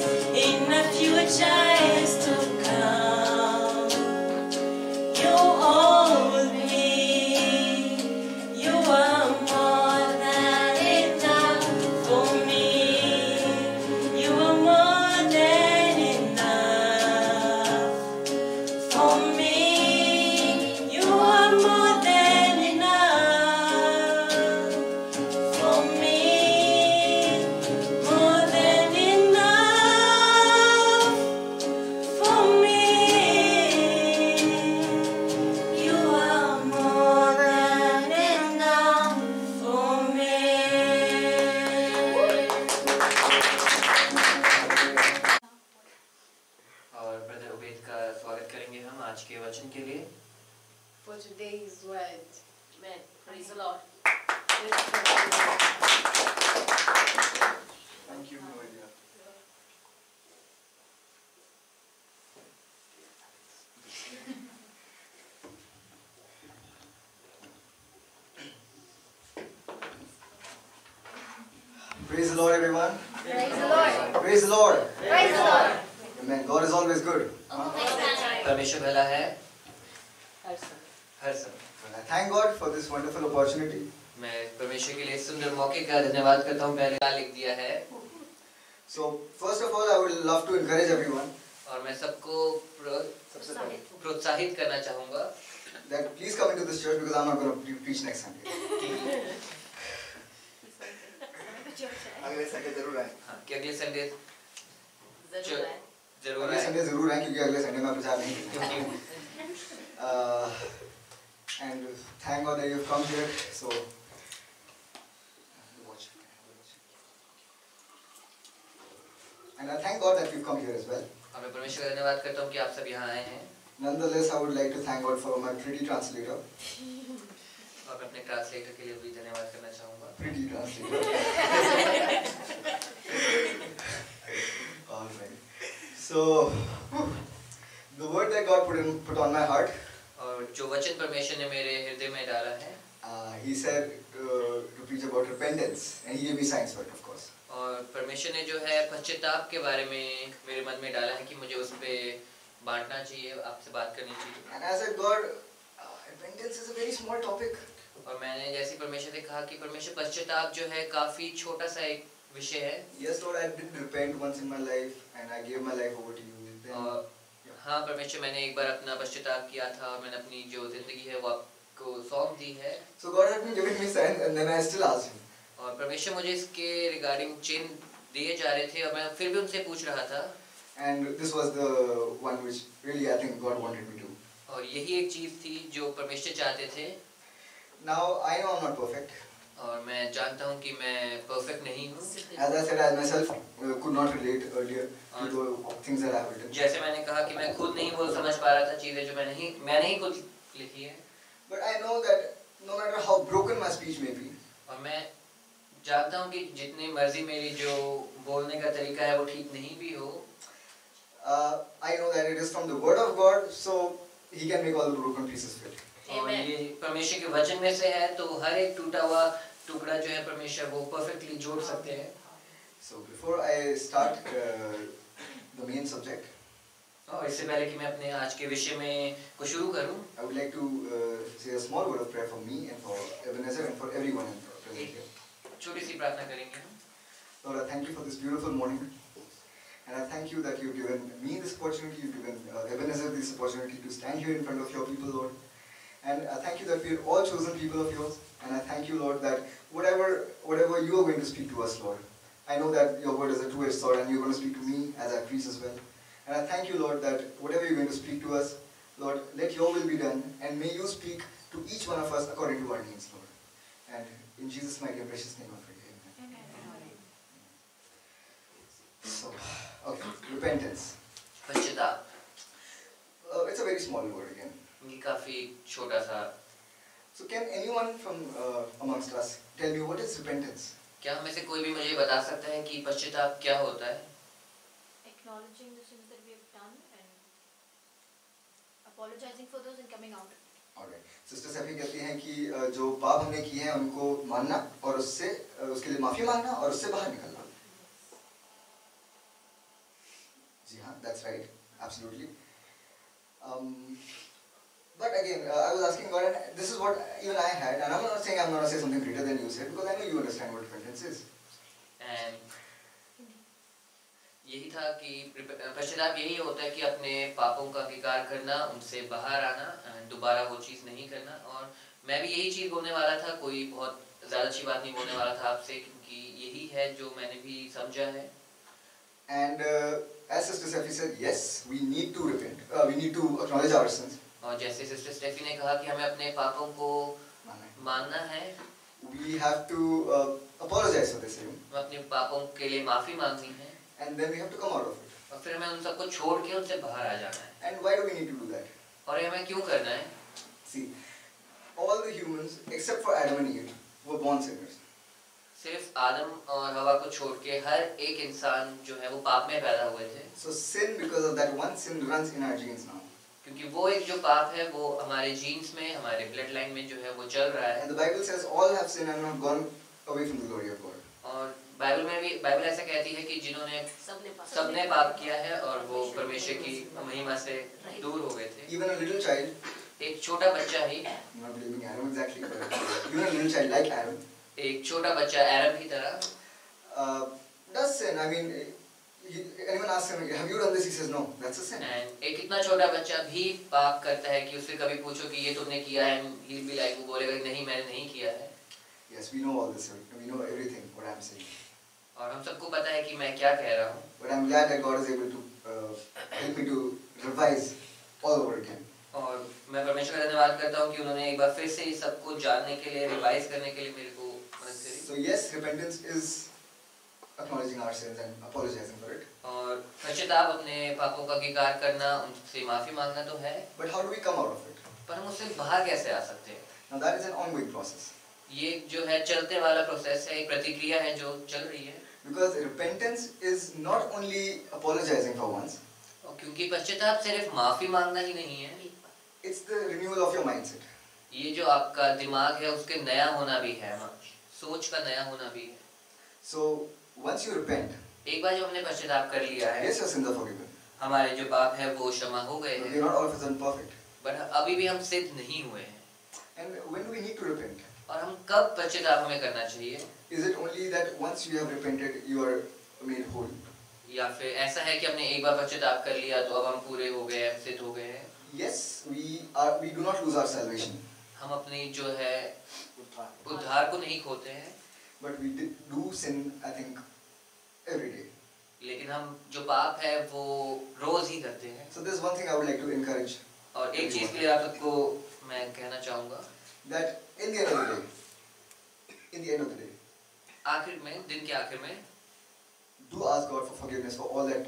In the future is to come. You hold me. You are more than enough for me. You are more than enough for me. You are more than enough for me. More than enough for me. You are more than enough for me. और brother Ubaid का स्वागत करेंगे हम आज के वचन के लिए। For today's word. Amen. Praise the Lord. Thank you, Noelia. Praise the Lord, everyone. Praise the Lord. Praise the Lord. Praise the Lord. Amen. God is always good. परमेश्वर भला है हर समय। And I thank God for this wonderful opportunity. मैं परमेश्वर के लिए सुंदर मौके का धन्यवाद करता हूँ। पहले क्या लिख दिया है। So, first of all, I would love to encourage everyone और मैं सबको प्रोत्साहित करना चाहूँगा that please come into this church because I'm not going to preach next Sunday. अगले संडे जरूर आए। हाँ, कि अगले संडे जरूर अगले आए। संडे जरूर आए क्योंकि अगले संडे मैं प्रचार नहीं करूँगा। And thank God that you've come here. So, and I thank God that you've come here as well. और मैं परमेश्वर का धन्यवाद करता हूँ कि आप सब यहाँ आए हैं। Nonetheless, I would like to thank God for my pretty translator. और मैं अपने ट्रांसलेटर के लिए भी धन्यवाद करना चाहूँगा। Pretty translator. All right. So, the word that God put on my heart. और जो वचन परमेश्वर ने मेरे हृदय में डाला है, He said to preach about repentance, and he gave me science for it, of course. और परमेश्वर ने जो है पश्चाताप के बारे में मेरे मन में डाला है कि मुझे उस पे बांटना चाहिए, आपसे बात करनी चाहिए। And I said, God, repentance is a very small topic. और मैंने जैसे परमेश्वर से कहा कि परमेश्वर पश्चाताप जो है काफी छोटा सा एक विषय है। Yes, Lord, I did repent once in my life, and I gave my life over to you. Then, और हाँ परमेश्वर, मैंने एक बार अपना पश्चाताप किया था और मैंने अपनी जो जिंदगी है वो आपको सौंप दी है। so God had been giving me signs, and then I still asked Him. और परमेश्वर मुझे इसके रिगार्डिंग चिन्ह दिए जा रहे थे और मैं फिर भी उनसे पूछ रहा था। And this was the one which really I think God wanted me to. और यही एक चीज थी जो परमेश्वर चाहते थे। Now I know I'm not perfect. और मैं जानता हूँ कि मैं परफेक्ट नहीं हूँ। As I said, I myself could not relate earlier to the things that I have written. जैसे मैंने कहा कि मैं खुद नहीं वो समझ पा रहा था चीजें जो मैंने ही खुद लिखी है। But I know that no matter how broken my speech may be, और मैं जानता हूँ कि जितनी मर्जी मेरी जो बोलने का तरीका है वो ठीक नहीं भी हो, I know that it is from the Word of God, so He can make all the broken pieces fit. और ये परमेश्वर के वचन में से है तो हर एक टूटा हुआ टुकड़ा जो है परमेश्वर वो परफेक्टली जोड़ सकते हैं। So before I start the main subject, और इससे पहले कि मैं अपने आज के विषय में को शुरू करूं, I would like to say a small word of prayer for me and for Ebenezer and for everyone present here. छोटी सी प्रार्थना करेंगे। Lord, I thank you for this beautiful morning, and I thank you that you've given me this opportunity, you've given Ebenezer this opportunity to stand here in front of your people, Lord. And I thank you that we're all chosen people of yours, and I thank you, Lord, that whatever you are going to speak to us, Lord, I know that your word is a two-edged sword, and you're going to speak to me as I preach as well. And I thank you, Lord, that whatever you're going to speak to us, Lord, let your will be done, and may you speak to each one of us according to our needs, Lord. And in Jesus' mighty and precious name I pray. Amen. So, okay, repentance. पश्चाताप, It's a very small word again. ये काफी छोटा सा। So can anyone from amongst us tell me what is repentance? क्या हमें से कोई भी मुझे बता सकता है कि पश्चाताप क्या होता है? Acknowledging the sins that we have done and apologizing for those and coming out. Alright. Sister Saifi कहती हैं कि जो पाप हमने किए हैं उनको मानना और उसके लिए माफी मांगना और उससे बाहर निकलना। जी हाँ, that's right, absolutely. But again, I was asking God, and this is what even I had, and I'm not saying I'm going to say something greater than you said, because I know you understand what repentance is. And यही था कि पश्चाताप यही होता है कि अपने पापों का अंगीकार करना, उनसे बाहर आना, दोबारा वो चीज़ नहीं करना। और मैं भी यही चीज़ बोलने वाला था, कोई बहुत ज़्यादा अच्छी बात नहीं बोलने वाला था आपसे, क्योंकि यही है जो मैंने भी समझा है। And as Sister Steffi said, yes, we need to repent. We need to acknowledge our sins. और जैसे सिस्टर स्टेफी ने कहा कि हमें अपने पापों को मानना है, we have to apologize for the sin. हमें अपने पापों के लिए माफी मांगनी है, And then we have to come out of it. और फिर हमें उन सबको छोड़ के उनसे बाहर आ जाना है। And why do we need to do that? और ये हमें क्यों करना है? See, all the humans except for Adam and Eve were born sinners. सिर्फ आदम और हवा को छोड़ के हर एक इंसान जो है वो पाप में पैदा हुए थे। So sin, because of that one sin, runs in our genes now. क्योंकि वो एक जो पाप है वो हमारे जीन्स में, हमारे ब्लड लाइन में जो है वो चल रहा है। And the Bible says all have sinned and have gone away from the glory of God. और बाइबल ऐसा कहती है कि जिन्होंने सबने पाप किया है और वो परमेश्वर की महिमा से दूर हो गए थे। Even a little child, एक छोटा बच्चा ही, I'm not blaming Adam exactly, but even a little child like Adam, एक छोटा बच्चा एरम की तरह does sin. I mean, anyone asks him, have you done this? He says, no, that's a sin. एक इतना छोटा बच्चा भी पाप करता है कि उससे कभी पूछो कि ये तुमने किया है, he'll be like, वो बोलेगा नहीं मैंने नहीं किया है। Yes, we know all this. We know everything what I'm saying. और हम सबको पता है कि मैं क्या कह रहा हूँ। But I'm glad that God is able to help me to revise all over again. और मैं परमेश्वर का धन्यवाद करता हूँ कि उन्होंने एक बार फिर से इस सबको जानने के लिए, रिवाइज करने के लिए मेरे को मदद करी। So yes, repentance is acknowledging our sins and apologizing for it. और पश्चाताप अपने पापों का अंगीकार करना, उनसे माफी मांगना तो है। But how do we come out of it? पर हम उससे बाहर कैसे आ सकते हैं? Now that is an ongoing process. ये जो है चलते वाला प्रोसेस है, एक प्रतिक्रिया है जो चल रही है। Because repentance is not only apologizing for once. और क्योंकि पश्चाताप सिर्फ माफी मांगना ही नहीं है, It's the renewal of your mindset. ये जो आपका दिमाग है उसके नया होना भी है, सोच का नया होना भी है। So once you repent, एक बार जब हमने पश्चाताप कर लिया है, yes, your sins are forgiven. हमारे जो पाप है वो क्षमा हो गए We हैं, are not all of us perfect. But अभी भी हम सिद्ध नहीं हुए हैं। And when do we need to repent? और हम कब पश्चाताप हमें करना चाहिए? Is it only that once you have repented, you are made whole? या फिर ऐसा है कि हमने एक बार पश्चाताप कर लिया तो अब हम पूरे हो गए हैं, सिद्ध हो गए हैं? Yes, we do not lose our salvation, हम अपनी जो है उद्धार को नहीं खोते हैं, but we do sin, I think, every day. लेकिन हम जो पाप है वो रोज ही करते हैं। So there's one thing I would like to encourage, और एक चीज के लिए आप सबको मैं कहना चाहूँगा, that in the end of the day, आखिर में, दिन के आखिर में, do ask God for forgiveness for all that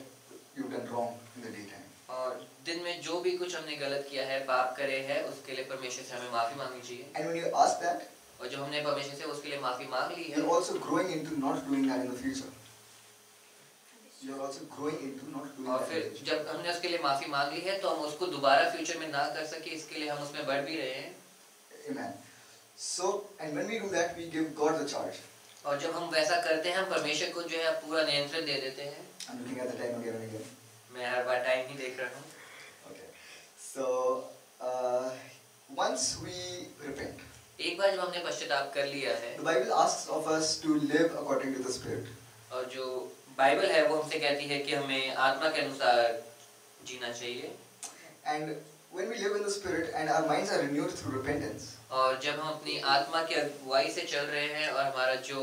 you've done wrong in the daytime. और दिन में जो भी कुछ हमने गलत किया है, पाप करे हैं, उसके लिए परमेश्वर से हमें माफी मांगनी चाहिए। And when you ask that, और जो हमने परमेश्वर से उसके लिए माफी मांग ली है, you're also growing into not doing that in the future. You're also growing into not doing और that in फिर the future. जब हमने उसके लिए माफी मांग ली है तो हम उसको दोबारा फ्यूचर में ना कर सके, इसके लिए हम उसमें बढ़ भी रहे हैं। Amen. So, and when we do that, we give God the charge. और जब हम वैसा करते हैं, हम परमेश्वर को जो है पूरा नियंत्रण दे देते हैं। I'm looking at the time again and again. मैं हर बार टाइम ही देख रहा हूँ। Okay. So, once we repent, एक बार जब हमने पश्चाताप कर लिया है, the Bible asks of us to live according to the Spirit. और जो बाइबल है वो हमसे कहती है कि हमें आत्मा के अनुसार जीना चाहिए। And when we live in the Spirit and our minds are renewed through repentance, और जब हम अपनी आत्मा की अगुवाई से चल रहे हैं और हमारा जो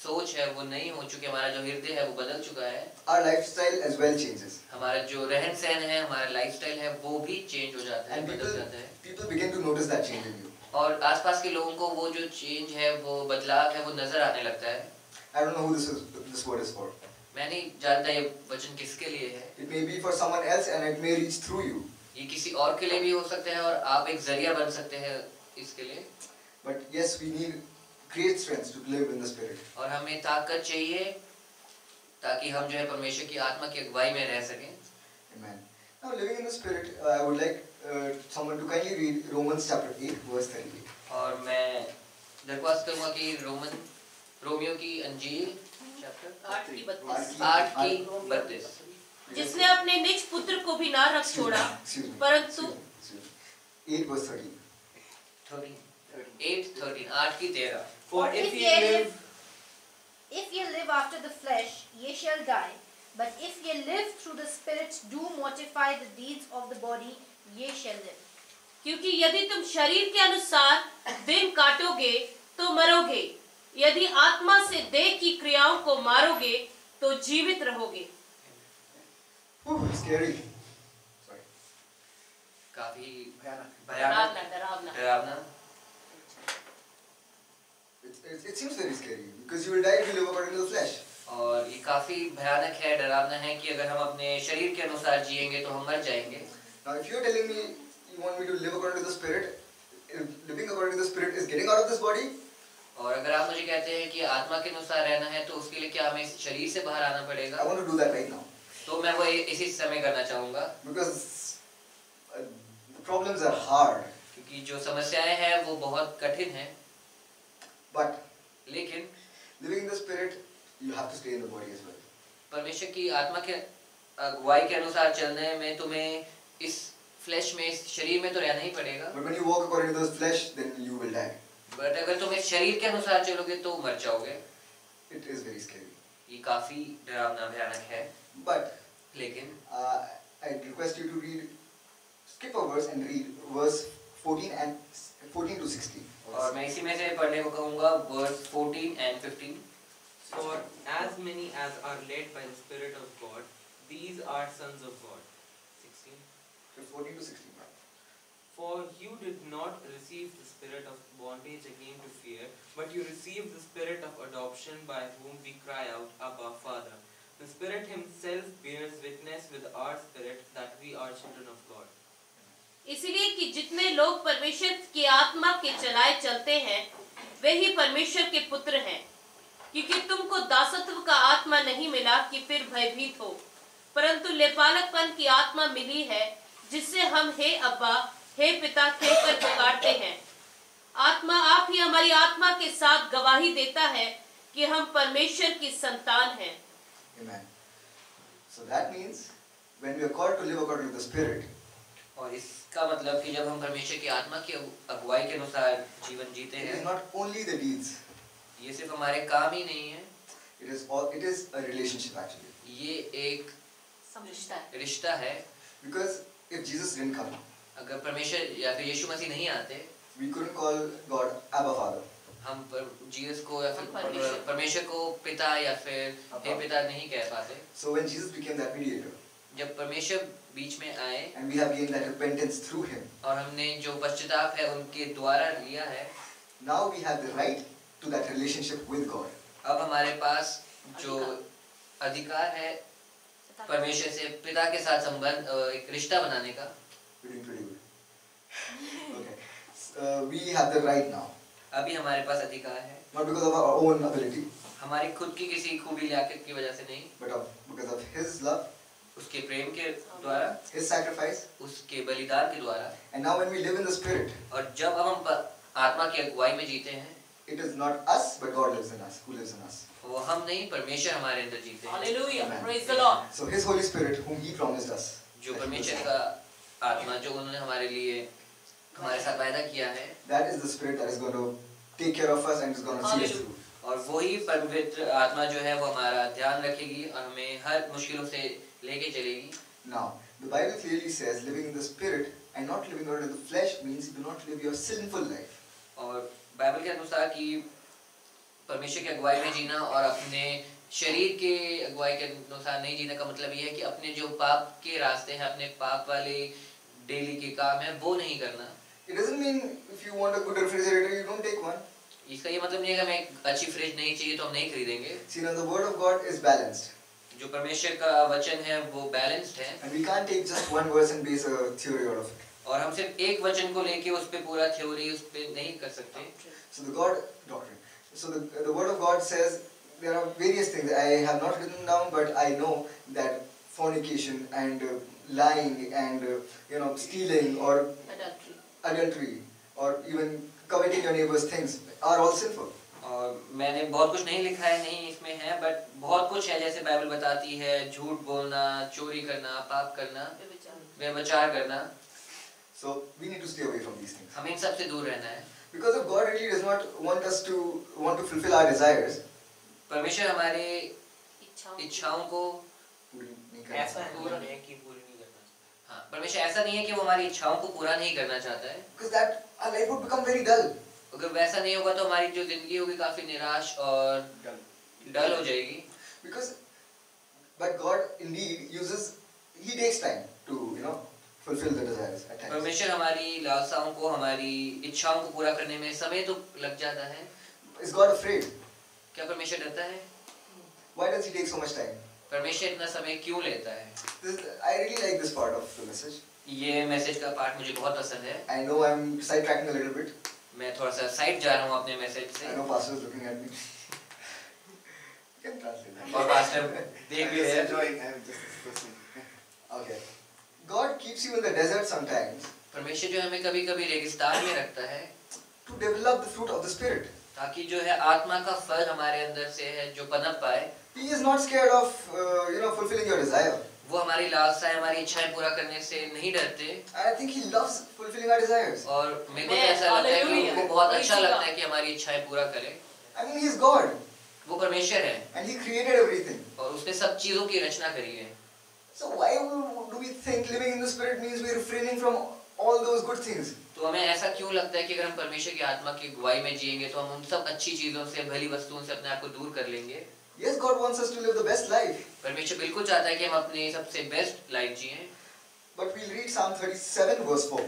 सोच है वो नहीं हो चुकी, हमारा जो हृदय है वो बदल चुका है, our lifestyle as well changes. हमारा जो रहन सहन है, हमारा लाइफस्टाइल है वो भी चेंज हो जाता है, And बदल जाता है। people begin to notice that change in you. और आसपास के लोगों को वो जो चेंज है, वो बदलाव है, वो नजर आने लगता है। I don't know who this word is for. मैं नहीं जानता ये वचन किसके लिए है। It may be for someone else and it may reach through you. ये किसी और के लिए भी हो सकता है और आप एक जरिया बन सकते हैं इसके लिए। But yes, we need great strength to live in the Spirit. और हमें ताकत चाहिए ताकि हम जो है परमेश्वर की आत्मा की अगुवाई में रह सकें। Amen. Now, living in the Spirit, I would like someone to kindly read Romans chapter 8, verse 38. और मैं दरख्वास्त करूँगा कि रोमियो की अंजील चैप्टर 8 की 32। 8 की 32। जिसने अपने निज पुत्र को भी ना रख छोड़ा, परंतु 8 verse 13. 8 की 13। For if ye live after the flesh, ye shall die. But if ye live through the Spirit, do mortify the deeds of the body, ye shall live. क्योंकि यदि तुम शरीर के अनुसार दिन काटोगे तो मरोगे, यदि आत्मा से देह की क्रियाओं को मारोगे तो जीवित रहोगे। Scary. Sorry. काफी डरावना डरावना। It seems very scary because you will die if you live according to the flesh. और ये काफी भयानक है, डरावना है कि अगर हम अपने शरीर के अनुसार जिएंगे तो हम मर जाएंगे। Now, if you are telling me you want me to live according to the Spirit, if living according to the Spirit is getting out of this body, और अगर आप मुझे कहते हैं कि आत्मा के अनुसार रहना है तो उसके लिए क्या हमें इस शरीर से बाहर आना पड़ेगा? I want to do that right now. तो मैं वो इसी समय करना चाहूँगा। Because the problems are hard. क्योंकि जो समस्याएं हैं वो बहुत कठिन हैं। But लेकिन living in the Spirit, you have to stay in the body as well. परमेश्वर की आत्मा के अगुवाई के अनुसार चलने में तुम्हें इस फ्लैश में, इस शरीर में तो रहना ही पड़ेगा। But when you walk according to the flesh, then you will die. But अगर तुम इस शरीर के अनुसार चलोगे तो मर जाओगे। It is very scary. ये काफी डरावना भयानक है। But लेकिन I request you to skip a verse and read verse 14 to 16. और मैं इसी में से पढ़ने को कहूँगा verse 14 and 15। For as many as are led by the Spirit of God, these are sons of God. 16. 14 to 16. For you did not receive the spirit of bondage again to fear, but you received the spirit of adoption by whom we cry out, Abba, Father. The Spirit Himself bears witness with our spirit that we are children of God. इसलिए कि जितने लोग परमेश्वर की आत्मा के चलाए चलते हैं वे ही परमेश्वर के पुत्र हैं, क्योंकि तुमको दासत्व का आत्मा नहीं मिला कि फिर भयभीत हो, परंतु लेपालकपन की आत्मा मिली है जिससे हम हे अब्बा, हे पिता कहकर पुकारते हैं। आत्मा आप ही हमारी आत्मा के साथ गवाही देता है कि हम परमेश्वर की संतान हैं। Amen. So that means when we are called to live according to the Spirit, और इसका मतलब कि जब हम परमेश्वर की आत्मा की अगुवाई के अनुसार जीवन जीते it is हैं, not only the deeds, ये सिर्फ हमारे काम ही नहीं है, it is a relationship actually. ये एक समझता है। रिश्ता है। Because if Jesus didn't come, अगर परमेश्वर या फिर यीशु मसीह नहीं आते, we couldn't call God Abba Father. हम जीसस को या फिर परमेश्वर। परमेश्वर को पिता या फिर हे पिता नहीं कह पाते। So when Jesus became that mediator, जब परमेश्वर बीच में आए and we have gained that repentance through Him, और हमने जो पश्चाताप है उनके द्वारा लिया है, now we have the right to that relationship with God. अब हमारे पास जो अधिकार है परमेश्वर से पिता के साथ संबंध एक रिश्ता बनाने का। We're doing pretty good. Okay. We have the right now, अभी हमारे पास अधिकार है, not because of our own ability, हमारी खुद की किसी खूबी लियाकत की वजह से नहीं, but because of His love, उसके प्रेम के द्वारा, His sacrifice. उसके बलिदान के द्वारा। And now when we live in the Spirit, और जब अब हम आत्मा की अगुवाई में जीते हैं, it is not us, but God lives in us, who lives in us. वो हम नहीं, परमेश्वर हमारे अंदर जीते हैं। Hallelujah. Amen. Praise the Lord. So His Holy Spirit, whom He promised us, जो that He will परमेश्वर send, का आत्मा जो उन्होंने हमारे लिए हमारे साथ वायदा किया है, that is the Spirit that is going to take care of us and is going to see us Hallelujah. through. और वही पवित्र आत्मा जो है वो हमारा ध्यान रखेगी और हमें हर मुश्किलों से लेके चलेगी। Now, the Bible clearly says living in the Spirit and not living according to the flesh means do not live your sinful life. और बाइबल के अनुसार कि परमेश्वर की अगुवाई में जीना और अपने शरीर के अगुवाई के अनुसार नहीं जीने का मतलब ये है कि अपने जो पाप के रास्ते हैं, अपने पाप वाले डेली के काम हैं, वो नहीं करना। It doesn't mean if you want a good refrigerator, you don't take one. इसका ये मतलब नहीं है कि हमें एक अच्छी फ्रिज नहीं चाहिए तो हम नहीं खरीदेंगे। See, now the Word of God is balanced. जो परमेश्वर का वचन है वो बैलेंस्ड है And we can't take just one verse and base a theory out of it. और हम सिर्फ एक वचन को लेके उस पे पूरा थ्योरी उस पे नहीं कर सकते। So the God doctrine. So the Word of God says there are various things. I have not written down, but I know that fornication and lying and stealing or adultery or even coveting your neighbor's things are all sinful. और मैंने बहुत कुछ नहीं लिखा है, नहीं इसमें है, बट बहुत कुछ है जैसे बाइबल बताती है, झूठ बोलना, चोरी करना, पाप करना, व्यभिचार करना। So we need to stay away from these things. हमें इन सब से दूर रहना है। Because if God really does not want us to fulfill our desires, परमेश्वर हमारे इच्छाओं को ऐसा पूरा नहीं है कि पूरी नहीं करना। हाँ, परमेश्वर ऐसा नहीं है कि वो हमारी इच्छाओं को पूरा नहीं करना चाहता है। because that our life would become very dull. अगर वैसा नहीं होगा तो हमारी जो जिंदगी होगी काफी निराश और डल हो जाएगी। Because but God indeed He takes time to fulfill the desires at times. परमेश्वर हमारी लालसाओं को, हमारी इच्छाओं को पूरा करने में समय तो लग जाता है। Is God afraid? क्या परमेश्वर डरता है? Why does He take so much time? परमेश्वर इतना समय क्यों लेता है? I really like this part of the message. ये मैसेज का पार्ट मुझे बहुत पसंद है। I know I'm sidetracking a little bit. मैं थोड़ा सा साइड जा रहा हूँ अपने मैसेज से। I know Pastor is looking at me. You can translate that. और पास्टर देख भी रहे हैं। I'm just listening. Okay. God keeps you in the desert sometimes परमेश्वर जो हमें कभी-कभी रेगिस्तान में रखता है to develop the fruit of the Spirit. ताकि जो है आत्मा का फल हमारे अंदर से है जो पनप पाए। He is not scared of fulfilling your desire. वो हमारी लालसाएं, हमारी इच्छाएं पूरा करने से नहीं डरते। I think He loves fulfilling our desires. और मेरे को तो ऐसा लगता है कि उनको बहुत अच्छा लगता है कि हमारी इच्छाएं पूरा करे। I mean, He is God वो परमेश्वर है and He created everything. और उसने सब चीजों की रचना करी है। So why do we think living in the Spirit means we are refraining from all those good things? तो हमें ऐसा क्यों लगता है कि अगर हम परमेश्वर की आत्मा की अगुवाई में जिएंगे तो हम उन सब अच्छी चीजों से, भली वस्तुओं से अपने आप को दूर कर लेंगे? Yes, God wants us to live the best life. परमेश्वर बिल्कुल चाहता है कि हम अपनी सबसे बेस्ट लाइफ जिएं। But we'll read Psalm 37 verse 4.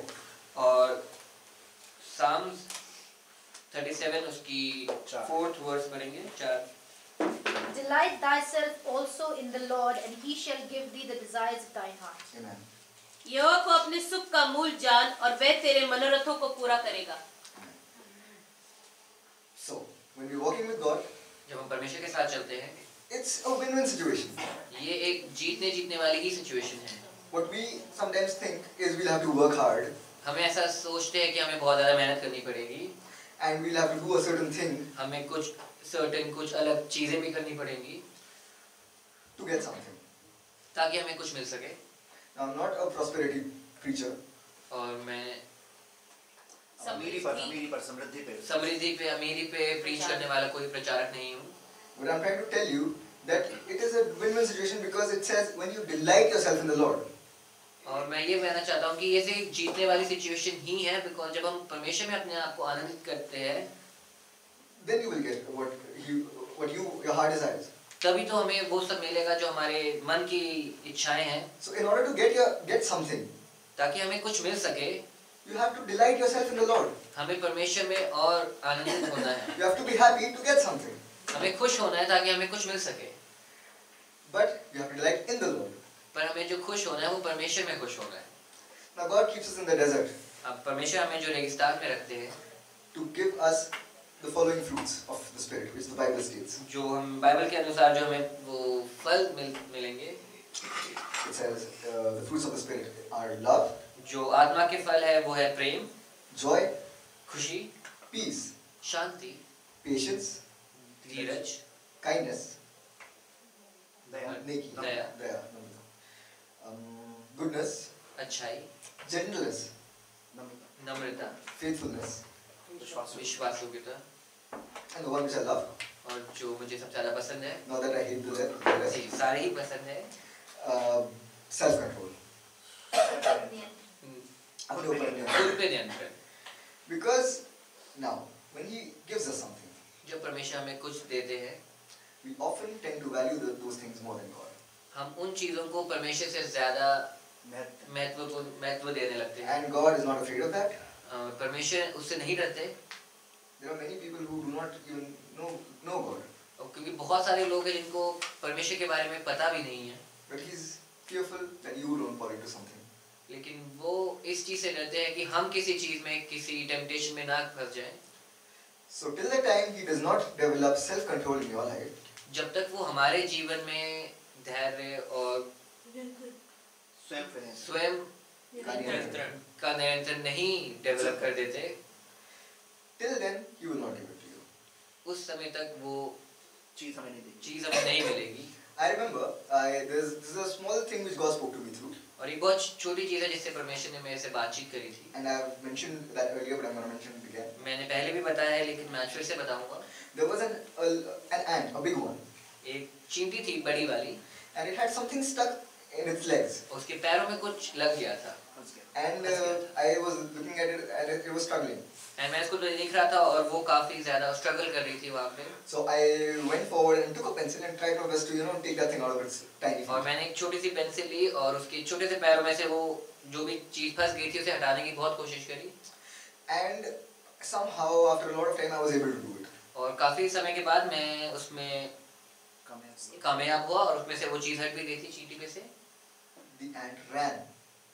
और Psalms 37 उसकी 4th वर्स पढ़ेंगे। 4 Delight thyself also in the Lord, and He shall give thee the desires of thine heart. Amen. यहोवा को अपने सुख का मूल जान और वह तेरे मनोरथों को पूरा करेगा। So, when we're walking with God, जब हम परमेश्वर के साथ चलते हैं, it's a win-win situation. ये एक जीतने वाली ही सिचुएशन है। What we sometimes think is we'll have to work hard हमें ऐसा सोचते हैं कि हमें बहुत ज़्यादा मेहनत करनी पड़ेगी। and we'll have to do a certain thing हमें कुछ अलग चीजें भी करनी पड़ेंगी to get something. ताकि हमें कुछ मिल सके। Now, I'm not a prosperity preacher. और मैं समृद्धि समृद्धि पे अमीरी पे प्रीच करने वाला कोई प्रचारक नहीं हूँ. But I'm trying to tell you that it is a win-win situation because it says when you delight yourself in the Lord. और मैं ये कहना चाहता हूँ कि ये एक जीतने वाली सिचुएशन ही है, बिकॉज जब हम परमेश्वर में अपने आप को आनंदित करते हैं, then you will get what your heart desires. तभी तो हमें वो सब मिलेगा जो हमारे मन की इच्छाएं हैं. So in order to get something, ताकि हमें कुछ मिल सके, you have to delight yourself in the Lord. हमें परमेश्वर में और आनंदित होना है. You have to be happy to get something. हमें खुश होना है ताकि हमें कुछ मिल सके. But you have to delight in the Lord. पर हमें जो खुश होना है वो परमेश्वर में खुश होना है. Now God keeps us in the desert अब परमेश्वर हमें जो रेगिस्तान में रखते हैं, to give us the following fruits of the Spirit, which the Bible states. जो हम बाइबल के अनुसार जो हमें वो फल मिलेंगे, It says the fruits of the Spirit are love, जो आत्मा के फल है वो है प्रेम, joy, खुशी, peace, शांति, patience, धीरज, kindness, दया, goodness, अच्छाई, gentleness, Namrata, faithfulness, विश्वासयोग्यता, and the one which I love, और जो मुझे सबसे ज्यादा पसंद है, now that I hate the rest, जी सारे ही पसंद है, self-control. खुद पे नियंत्रण. Because now, when He gives us something, जब परमेश्वर हमें कुछ देते हैं, we often tend to value those things more than God. हम उन चीजों को परमेश्वर से ज्यादा महत्व देने लगते हैं. And God is not afraid of that. परमेश्वर उससे नहीं डरते. There are many people who do not even know God. क्योंकि बहुत सारे लोग हैं जिनको परमेश्वर के बारे में पता भी नहीं है. But He's fearful that you don't fall into something. लेकिन वो इस चीज से डरते हैं कि हम किसी चीज में, किसी टेम्पटेशन में ना फंस जाएं. So till the time He does not develop self-control in your life, जब तक वो हमारे जीवन में धैर्य और स्वयं का नियंत्रण नहीं डेवलप कर देते, till then He will not give it to you. उस समय तक वो चीज हमें नहीं मिलेगी. I remember this is a small thing which God spoke to me through. और एक बहुत छोटी चीज है जिससे परमेश्वर ने मेरे से बातचीत करी थी. And I have mentioned that earlier, but I'm going to mention it again. मैंने पहले भी बताया है लेकिन मैं आज फिर से बताऊंगा. There was an ant, a big one, एक चींटी थी बड़ी वाली, and it had something stuck in its legs. उसके पैरों में कुछ लग गया था. And I was looking at it, and it was struggling. और मैं इसको देख रहा था और वो काफी ज्यादा स्ट्रगल कर रही थी वहाँ पे. So I went forward and took a pencil and tried my best to take that thing out of its tiny और feet. मैंने एक छोटी सी पेंसिल ली और उसके छोटे से पैरों में से वो जो भी चीज फंस गई थी उसे हटाने की बहुत कोशिश करी. And somehow after a lot of time I was able to do it. और काफी समय के बाद मैं उसमें कामयाब हुआ और उसमें से वो चीज हट भी गई थी चींटी में से. The ant ran.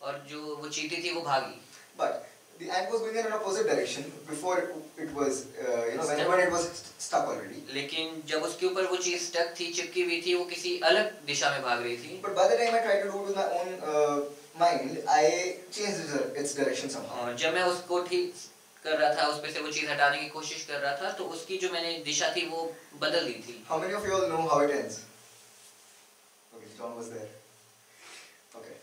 और जो वो चींटी थी वो भागी. But the ant was going in an opposite direction before it was, when it was stuck already. लेकिन जब उसके ऊपर वो चीज स्टक थी, चिपकी हुई थी, वो किसी अलग दिशा में भाग रही थी. But by the time I tried to do it with my own mind, I changed its direction somehow. और जब मैं उसको ठीक कर रहा था, उसमें से वो चीज हटाने की कोशिश कर रहा था, तो उसकी जो मैंने दिशा थी वो बदल दी थी. How many of you all know how it ends? Okay, John was there. Okay.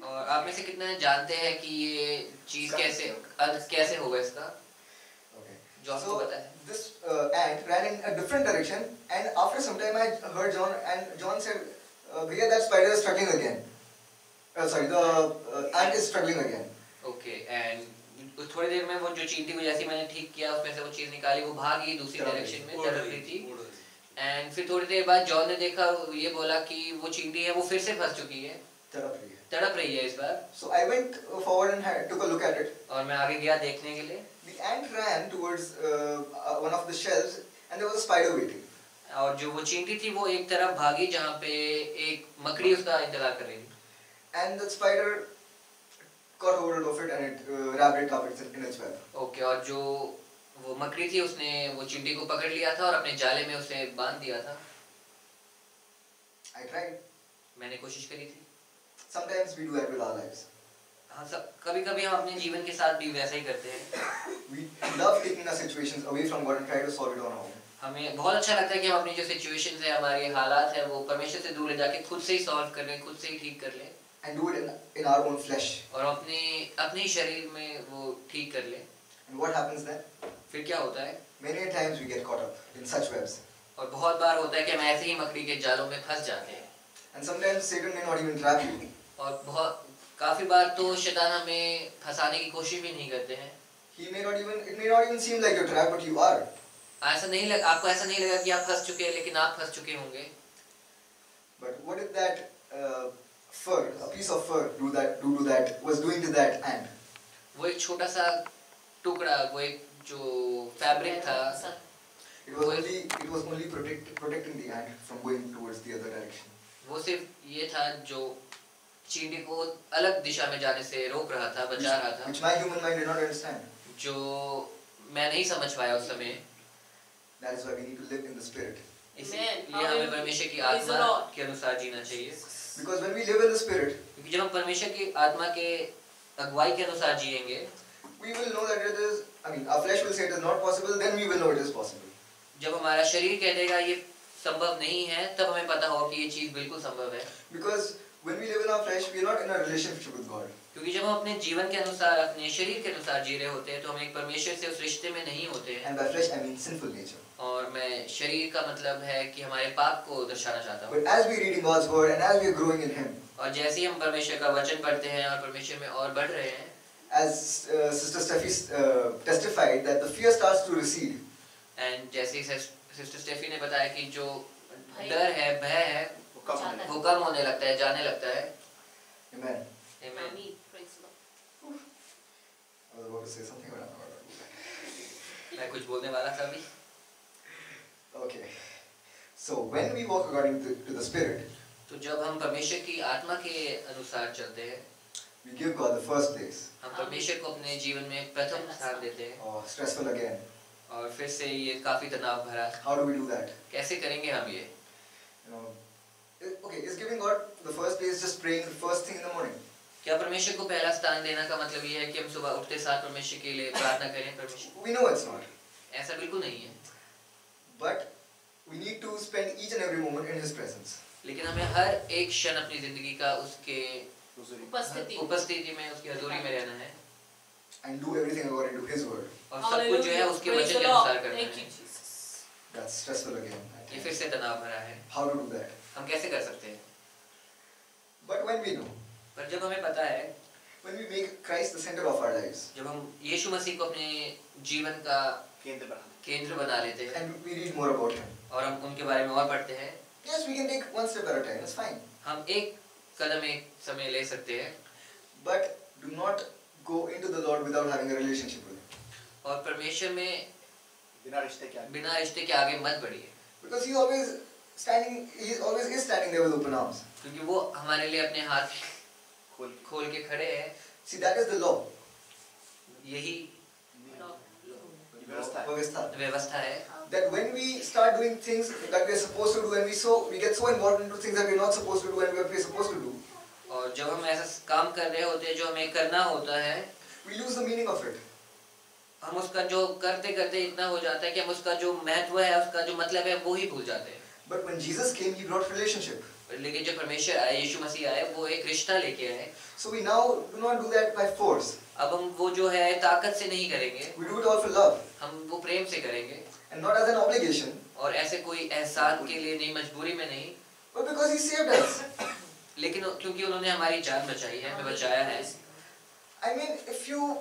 और आप में से कितने जानते हैं कि ये चीज कैसे होगा इसका? Okay. जॉन को पता है. This ant ran in a different direction, and after some time I heard John, and John said, "Bhaiya, that spider is struggling again." The ant is struggling again. Okay, and थोड़ी देर में वो जो चींटी को जैसे मैंने ठीक किया, उसमें से वो चीज निकाली, वो भागी दूसरी डायरेक्शन में, तड़प रही थी. एंड फिर थोड़ी देर बाद जॉन ने देखा, ये बोला कि वो चींटी है वो फिर से फंस चुकी है, तड़प रही है इस बार. So I went forward and took a look at it. और मैं आगे गया देखने के लिए. The ant ran towards one of the shelves, and there was a spider waiting. और जो वो चींटी थी वो एक तरफ भागी जहाँ पे एक मकड़ी उसका इंतजार कर रही थी. And the spider got hold of it and it wrapped it up in its web. Okay, और जो वो मकड़ी थी उसने वो चींटी को पकड़ लिया था और अपने जाले में उसे बांध दिया था. I tried. मैंने कोशिश करी थी. Sometimes we do that with our lives. हाँ, कभी-कभी हम अपने जीवन के साथ भी वैसा ही करते हैं. We love taking our situations away from God and try to solve it on our own. हमें बहुत अच्छा लगता है कि हम अपनी जो सिचुएशंस है, हमारे हालात है, वो परमेश्वर से दूर ले जाके खुद से ही सॉल्व कर लें, खुद से ही ठीक कर लें and do it in our own flesh. और अपने ही शरीर में वो ठीक कर लें। And what happens then? फिर क्या होता है? Many a times we get caught up in such webs. और बहुत बार होता है कि हम ऐसे ही मकड़ी के जालों में फंस जाते हैं। And sometimes Satan may not even trap you. और काफी बार तो शैतान हमें फंसाने की कोशिश भी नहीं करते हैं। It may not even seem like you're trapped, but you are. आपको ऐसा नहीं लगा कि आप फंस चुके हैं, लेकिन आप फंस चुके होंगे। But what did that fur, a piece of fur, was doing to that ant? वो एक छोटा सा टुकड़ा, वो एक जो फैब्रिक था, It was only protecting the ant from going towards the other direction. वो सिर्फ ये था जो चींटी को अलग दिशा में जाने से रोक रहा था, बचा रहा था। Which my human mind did not understand. जो मैं नहीं समझ पाया उस समय। That is why we need to live in the spirit. इसलिए हमें परमेश्वर की आत्मा के अनुसार जीना चाहिए। Because when we live in the spirit, क्योंकि जब हम परमेश्वर की आत्मा के अगुवाई के अनुसार जिएंगे, we will know that it is. I mean, our flesh will say it is not possible. Then we will know it is possible. जब हमारा शरीर कह देगा ये संभव नहीं है, तब हमें पता होगा कि ये चीज बिल्कुल संभव है। Because when we live in our flesh, we are not in a relationship with God. क्योंकि जब हम अपने जीवन के अनुसार, अपने शरीर के अनुसार जी रहे होते हैं, तो हम एक परमेश्वर से उस रिश्ते में नहीं होते हैं। And by flesh, I mean sinful nature. और मैं शरीर का मतलब है कि हमारे पाप को दर्शाना चाहता हूँ। But as we reading God's word and as we are growing in Him, और जैसे ही हम परमेश्वर का वचन पढ़ते हैं और परमेश्वर में और बढ़ रहे हैं, as Sister Steffi testified that the fear starts to recede. and जैसे सिस्टर स्टेफी ने बताया कि जो डर है, भय है, वो कम होने लगता है, जाने लगता है। Amen. Amen. I was about to say something, but I'm not going to do that. मैं कुछ बोलने वाला था अभी। Okay. So when we walk according to the Spirit, तो जब हम परमेश्वर की आत्मा के अनुसार चलते हैं, we give God the first place. हम परमेश्वर को अपने जीवन में प्रथम स्थान देते हैं। Oh, stressful again. और फिर से ये काफी तनाव भरा। How do we do that? कैसे करेंगे हम ये? You know, okay, is giving God the first place just praying the first thing in the morning? क्या परमेश्वर को पहला स्थान देना का मतलब ये है कि हम सुबह उठते साथ परमेश्वर के लिए प्रार्थना करें? परमेश्वर, We know it's not. ऐसा बिल्कुल नहीं है। But we need to spend each and every moment in His presence. लेकिन हमें हर एक क्षण अपनी जिंदगी का उसके उपस्थिति में, उसकी हजूरी में रहना है। And do everything according to His word. और सब कुछ जो है उसके वचन के अनुसार करना Thank you, है। Jesus. That's stressful again. I ये think. फिर से तनाव भरा है। How to do that? हम कैसे कर सकते हैं? But when we know, पर जब हमें पता है, when we make Christ the center of our lives, जब हम यीशु मसीह को अपने जीवन का केंद्र बना लेते हैं and we read more about Him, और हम उनके बारे में और पढ़ते हैं, yes, we can take one step at a time. That's fine. हम एक कदम एक समय ले सकते हैं। But do not go into the Lord without having a relationship with Him. और परमेश्वर में बिना रिश्ते के आगे बिना रिश्ते के आगे मत बढ़िए, Because He always is standing there with open arms. क्योंकि वो हमारे लिए अपने हाथ खोल के खड़े हैं। See, that is the law. यही व्यवस्था है व्यवस्था है That when we start doing things that we are supposed to do, and we get so involved into things that we are not supposed to do and what we are supposed to do, और जब हम ऐसा काम कर रहे होते हैं जो हमें करना होता है, we lose the meaning of it. हम उसका जो करते करते इतना हो जाता है कि हम उसका जो महत्व है, उसका जो मतलब है, वो ही भूल जाते हैं। But when Jesus came, He brought relationship. लेकिन जब परमेश्वर आए, यीशु मसीह आए, वो एक रिश्ता लेके आए। So we now do not do that by force. अब हम वो जो है ताकत से नहीं करेंगे, We do it all for love हम वो प्रेम से करेंगे, and not as an obligation, और ऐसे कोई एहसान के लिए नहीं, मजबूरी में नहीं, but because He saved us. लेकिन क्योंकि उन्होंने हमारी जान बचाई है, हमें बचाया है। I mean, if you,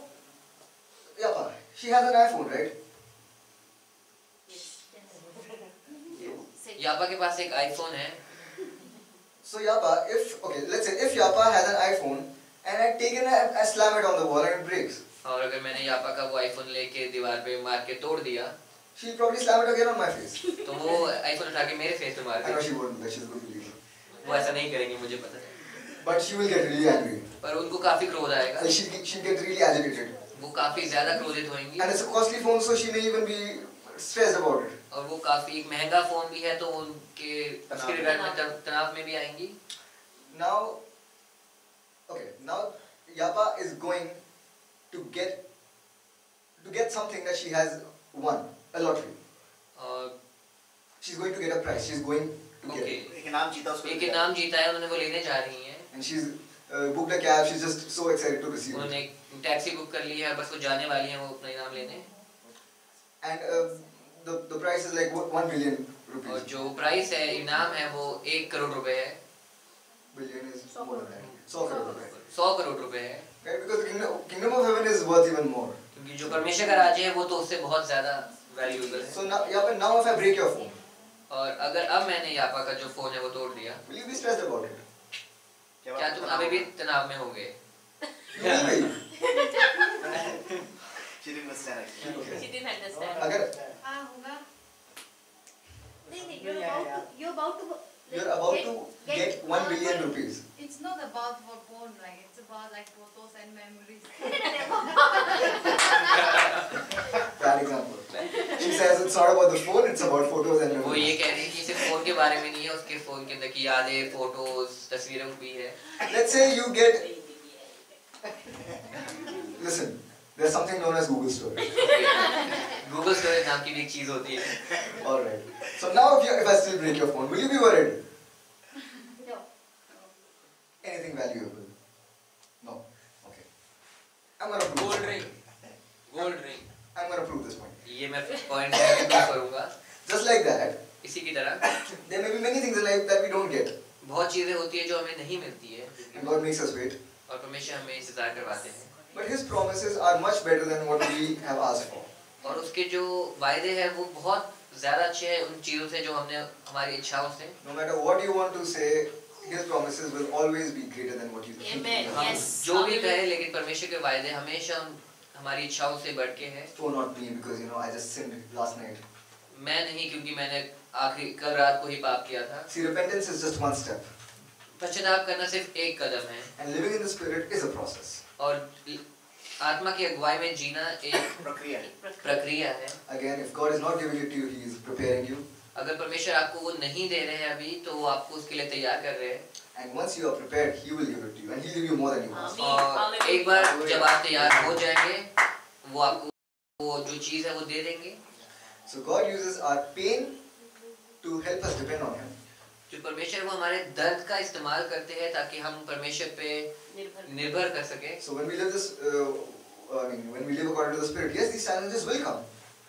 Yapa, she has an iPhone, right? यापा के पास एक आईफोन है। So Yapa, let's say if Yapa has an iPhone and I take it and I slam it on the wall and it breaks, और अगर मैंने यापा का वो iPhone लेके दीवार पे मार के तोड़ दिया, she'll probably slam it again on my face. तो वो आईफोन उठा के मेरे फेस पे मार I know देगी। she won't do that. She's a good believer. वो ऐसा नहीं करेंगे, मुझे पता है। But she will get really angry. पर उनको काफी क्रोध आएगा, And she'll get really agitated. वो काफी ज्यादा क्रोधित होंगी, And it's a costly phone, so she may even be stressed about it. और वो काफी एक महंगा फोन भी है, तो उनके उसके रिगार्ड में तनाव में भी आएंगी। Now Yapa is going to get something that she has won, a lottery. और she's going to get a prize. She's going to get okay it. एक इनाम जीता उसको एक इनाम जीता है, उन्होंने वो लेने जा रही हैं। And she's booked a cab. She's just so excited to receive उन्होंने it. एक टैक्सी बुक कर ली है, बस वो जाने वाली हैं वो अपना इनाम लेने। And the price is like 1 billion और rupees. जो प्राइस है, इनाम है, वो 1 करोड़ रुपए है। Billion is more than that. 100 crore rupees. 100 crore रुपए है। Right? Because the kingdom of heaven is worth even more. क्योंकि जो परमेश्वर का राज्य है वो तो उससे बहुत ज्यादा वैल्यूएबल है। So now if I break your phone, और अगर अब मैंने यापा का जो फोन है वो तोड़ दिया, will you be stressed about it? क्या तुम अभी भी तनाव में होगे? You will be. She didn't understand actually. She didn't understand. अगर होगा। नहीं, you're about to you're about to get 1 billion rupees. It's not about for phone, like it's about like photos and memories. Bad example. She says it's not about the phone, it's about photos and वो ये memories. कह रही है कि सिर्फ phone के बारे में नहीं है, उसके फोन के अंदर की यादें, फोटोज, तस्वीरें भी है। Let's say you get. Listen, there's something known as Google Storage. Google storage नाम की भी एक चीज होती है। All right. So now if I still break your phone, will you be worried? No. Anything valuable? No. Okay. I'm gonna prove. Gold ring, gold ring, I'm gonna prove this point. ये मैं point prove करूंगा। Just like that, इसी की तरह there may be many things in life that we don't get, बहुत चीजें होती है जो हमें नहीं मिलती है, and God makes us wait. और परमेश्वर हमें इंतजार करवाते हैं। But His promises are much better than what we have asked for. और उसके जो वायदे हैं वो बहुत ज्यादा अच्छे हैं उन चीजों से जो हमने हमारी इच्छाओं से। No matter what you want to say, His promises will always be greater than what you think. Amen. हम Yes. जो भी कहें, लेकिन परमेश्वर के वायदे हमेशा हमारी इच्छाओं से बढ़ के हैं। So not me, because I just sinned last night. मैं नहीं, क्योंकि मैंने आखिरी कल रात को ही पाप किया था। See, repentance is just one step, पश्चाताप करना सिर्फ एक कदम है, and living in the Spirit is a process. और आत्मा की अगुवाई में जीना एक प्रक्रिया प्रक्रिया है। Again, if God is not giving it to you, He is preparing you. अगर परमेश्वर आपको वो नहीं दे रहे हैं अभी, तो वो आपको उसके लिए तैयार कर रहे हैं। And once you are prepared, He will give it to you, and He'll give you more than you ask. और एक बार जब आप तैयार हो जाएंगे, वो आपको वो जो चीज है वो दे देंगे। So God uses our pain to help us depend on Him. जो परमेश्वर वो हमारे दर्द का इस्तेमाल करते हैं ताकि हम परमेश्वर पे निर्भर कर सके। So when we live this, when we live according to the Spirit, yes, these challenges will come.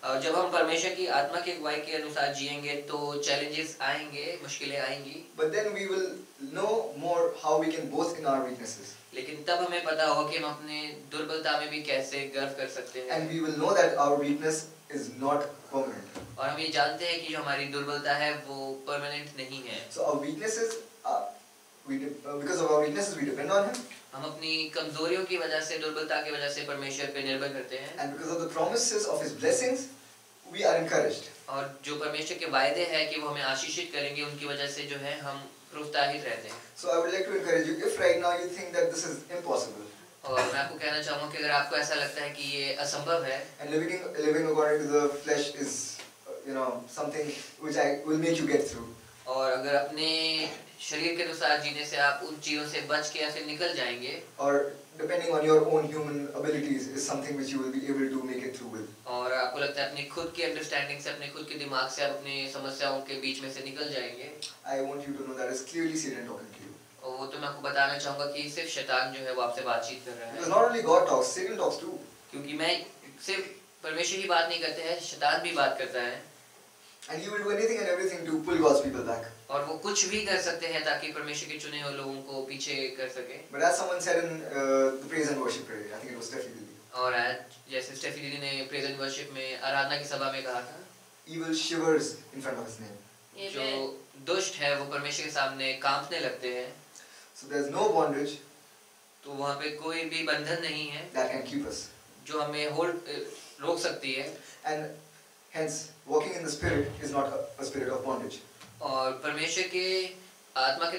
और जब हम परमेश्वर की आत्मा की अगुवाई के अनुसार जिएंगे तो चैलेंजेस आएंगे, मुश्किलें आएंगी। But then we will know more how we can boast in our weaknesses. लेकिन तब हमें पता होगा कि हम अपने दुर्बलता में भी कैसे गर्व कर सकते हैं। And we will know that our weakness is not permanent. और हम ये जानते हैं कि जो हमारी दुर्बलता है वो परमानेंट नहीं है। So our weaknesses, because of our weaknesses, we depend on Him. हम अपनी कमजोरियों की वजह से, दुर्बलता की वजह से परमेश्वर पे निर्भर करते हैं। And because of the promises of His blessings, we are encouraged. और जो परमेश्वर के वायदे हैं कि वो हमें आशीषित करेंगे, उनकी वजह से जो है हम प्रोत्साहित रहते हैं। So I would like to encourage you, if right now you think that this is impossible, और मैं आपको कहना चाहूँगा कि अगर आपको ऐसा लगता है कि ये असंभव है, and living according to the flesh is, something which will make you get through. और अगर अपने शरीर के अनुसार जीने से आप उन चीजों से बच के ऐसे निकल जाएंगे, Or depending on your own human abilities is something which you will be able to make it through with. और आपको लगता है अपनी खुद की अंडरस्टैंडिंग से, अपने खुद के दिमाग से आप अपनी समस्याओं के बीच में से निकल जाएंगे, I want you to know that is clearly Satan talking to you. और वो तो मैं आपको बताना चाहूँगा कि सिर्फ शैतान जो है वो आपसे बातचीत कर रहा Because है। not only God talks, Satan talks too. क्योंकि मैं सिर्फ परमेश्वर की बात नहीं करते हैं, शैतान भी बात करता है। And he will do anything and everything to pull God's people back. और वो कुछ भी कर सकते हैं ताकि परमेश्वर के चुने हुए लोगों को पीछे कर सके। But as someone said in the praise and worship prayer, I think it was Steffi Didi, और आज जैसे स्टेफी दीदी ने प्रेज एंड वर्शिप में आराधना की सभा में कहा था, evil shivers in front of His name. जो दुष्ट है वो परमेश्वर के सामने कांपने लगते हैं। So there's no bondage तो वहाँ पे कोई भी बंधन नहीं है that can keep us. जो हमें रोक सकती है। And hence, walking in the Spirit is not a spirit of bondage. और परमेश्वर के आत्मा के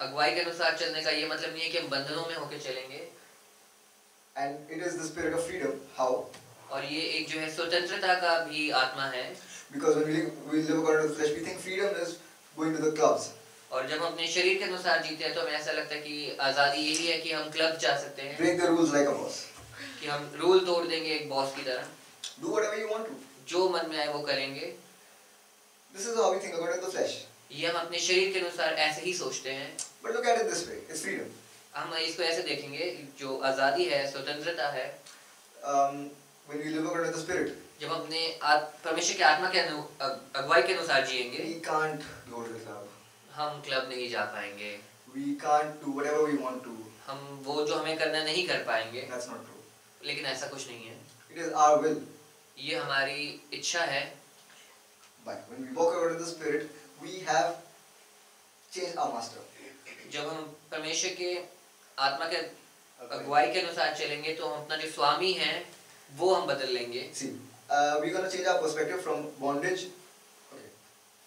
अगुवाई के अनुसार चलने का ये मतलब नहीं है कि हम बंधनों में होकर चलेंगे। And it is the spirit of freedom. How? और ये एक जो है स्वतंत्रता का भी आत्मा है। Because when we live according to the flesh, we think freedom is going to the clubs. और जब हम अपने शरीर के अनुसार जीते हैं तो हमें ऐसा लगता है कि आज़ादी यही है कि हम क्लब जा सकते हैं, Break the rules like a boss. कि हम रूल तोड़ देंगे एक बॉस की तरह, Do whatever you want to. जो मन में आए वो करेंगे। This is how we think according to the flesh. ये हम अपने शरीर के अनुसार ऐसे ही सोचते हैं। But look at it this way, it's freedom. हम इसको ऐसे देखेंगे, जो आज़ादी है, स्वतंत्रता है। When we live according to the Spirit, जब अपने परमेश्वर के आत्मा के अगुवाई के अनुसार जिएंगे, we can't go to the club. हम क्लब नहीं जा पाएंगे। We can't do whatever we want to. हम वो जो हमें करना नहीं कर पाएंगे। That's not true. लेकिन ऐसा कुछ नहीं है। It is our will. ये हमारी इच्छा है। But when we walk according to the Spirit, we have changed our master. जब हम परमेश्वर के आत्मा के अगुवाई के अनुसार चलेंगे तो हम अपना जो स्वामी है वो हम बदल लेंगे। See, we're going to change our perspective from bondage, okay,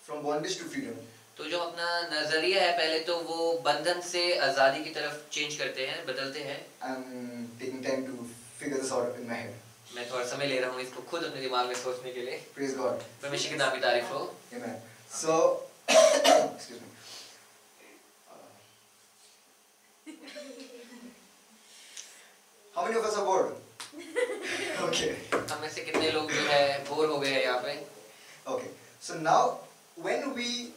from bondage to freedom. तो जो अपना नजरिया है पहले तो वो बंधन से आजादी की तरफ चेंज करते हैं, बदलते हैं। I'm taking time to figure this out in my head. मैं थोड़ा समय ले रहा हूँ इसको खुद अपने दिमाग में सोचने के लिए। Praise God. परमेश्वर के नाम की तारीफ हो। Amen. So, excuse me. How many of us are bored? Okay. हम में से कितने लोग जो है बोर हो गए हैं यहाँ पे? Okay. So now, when we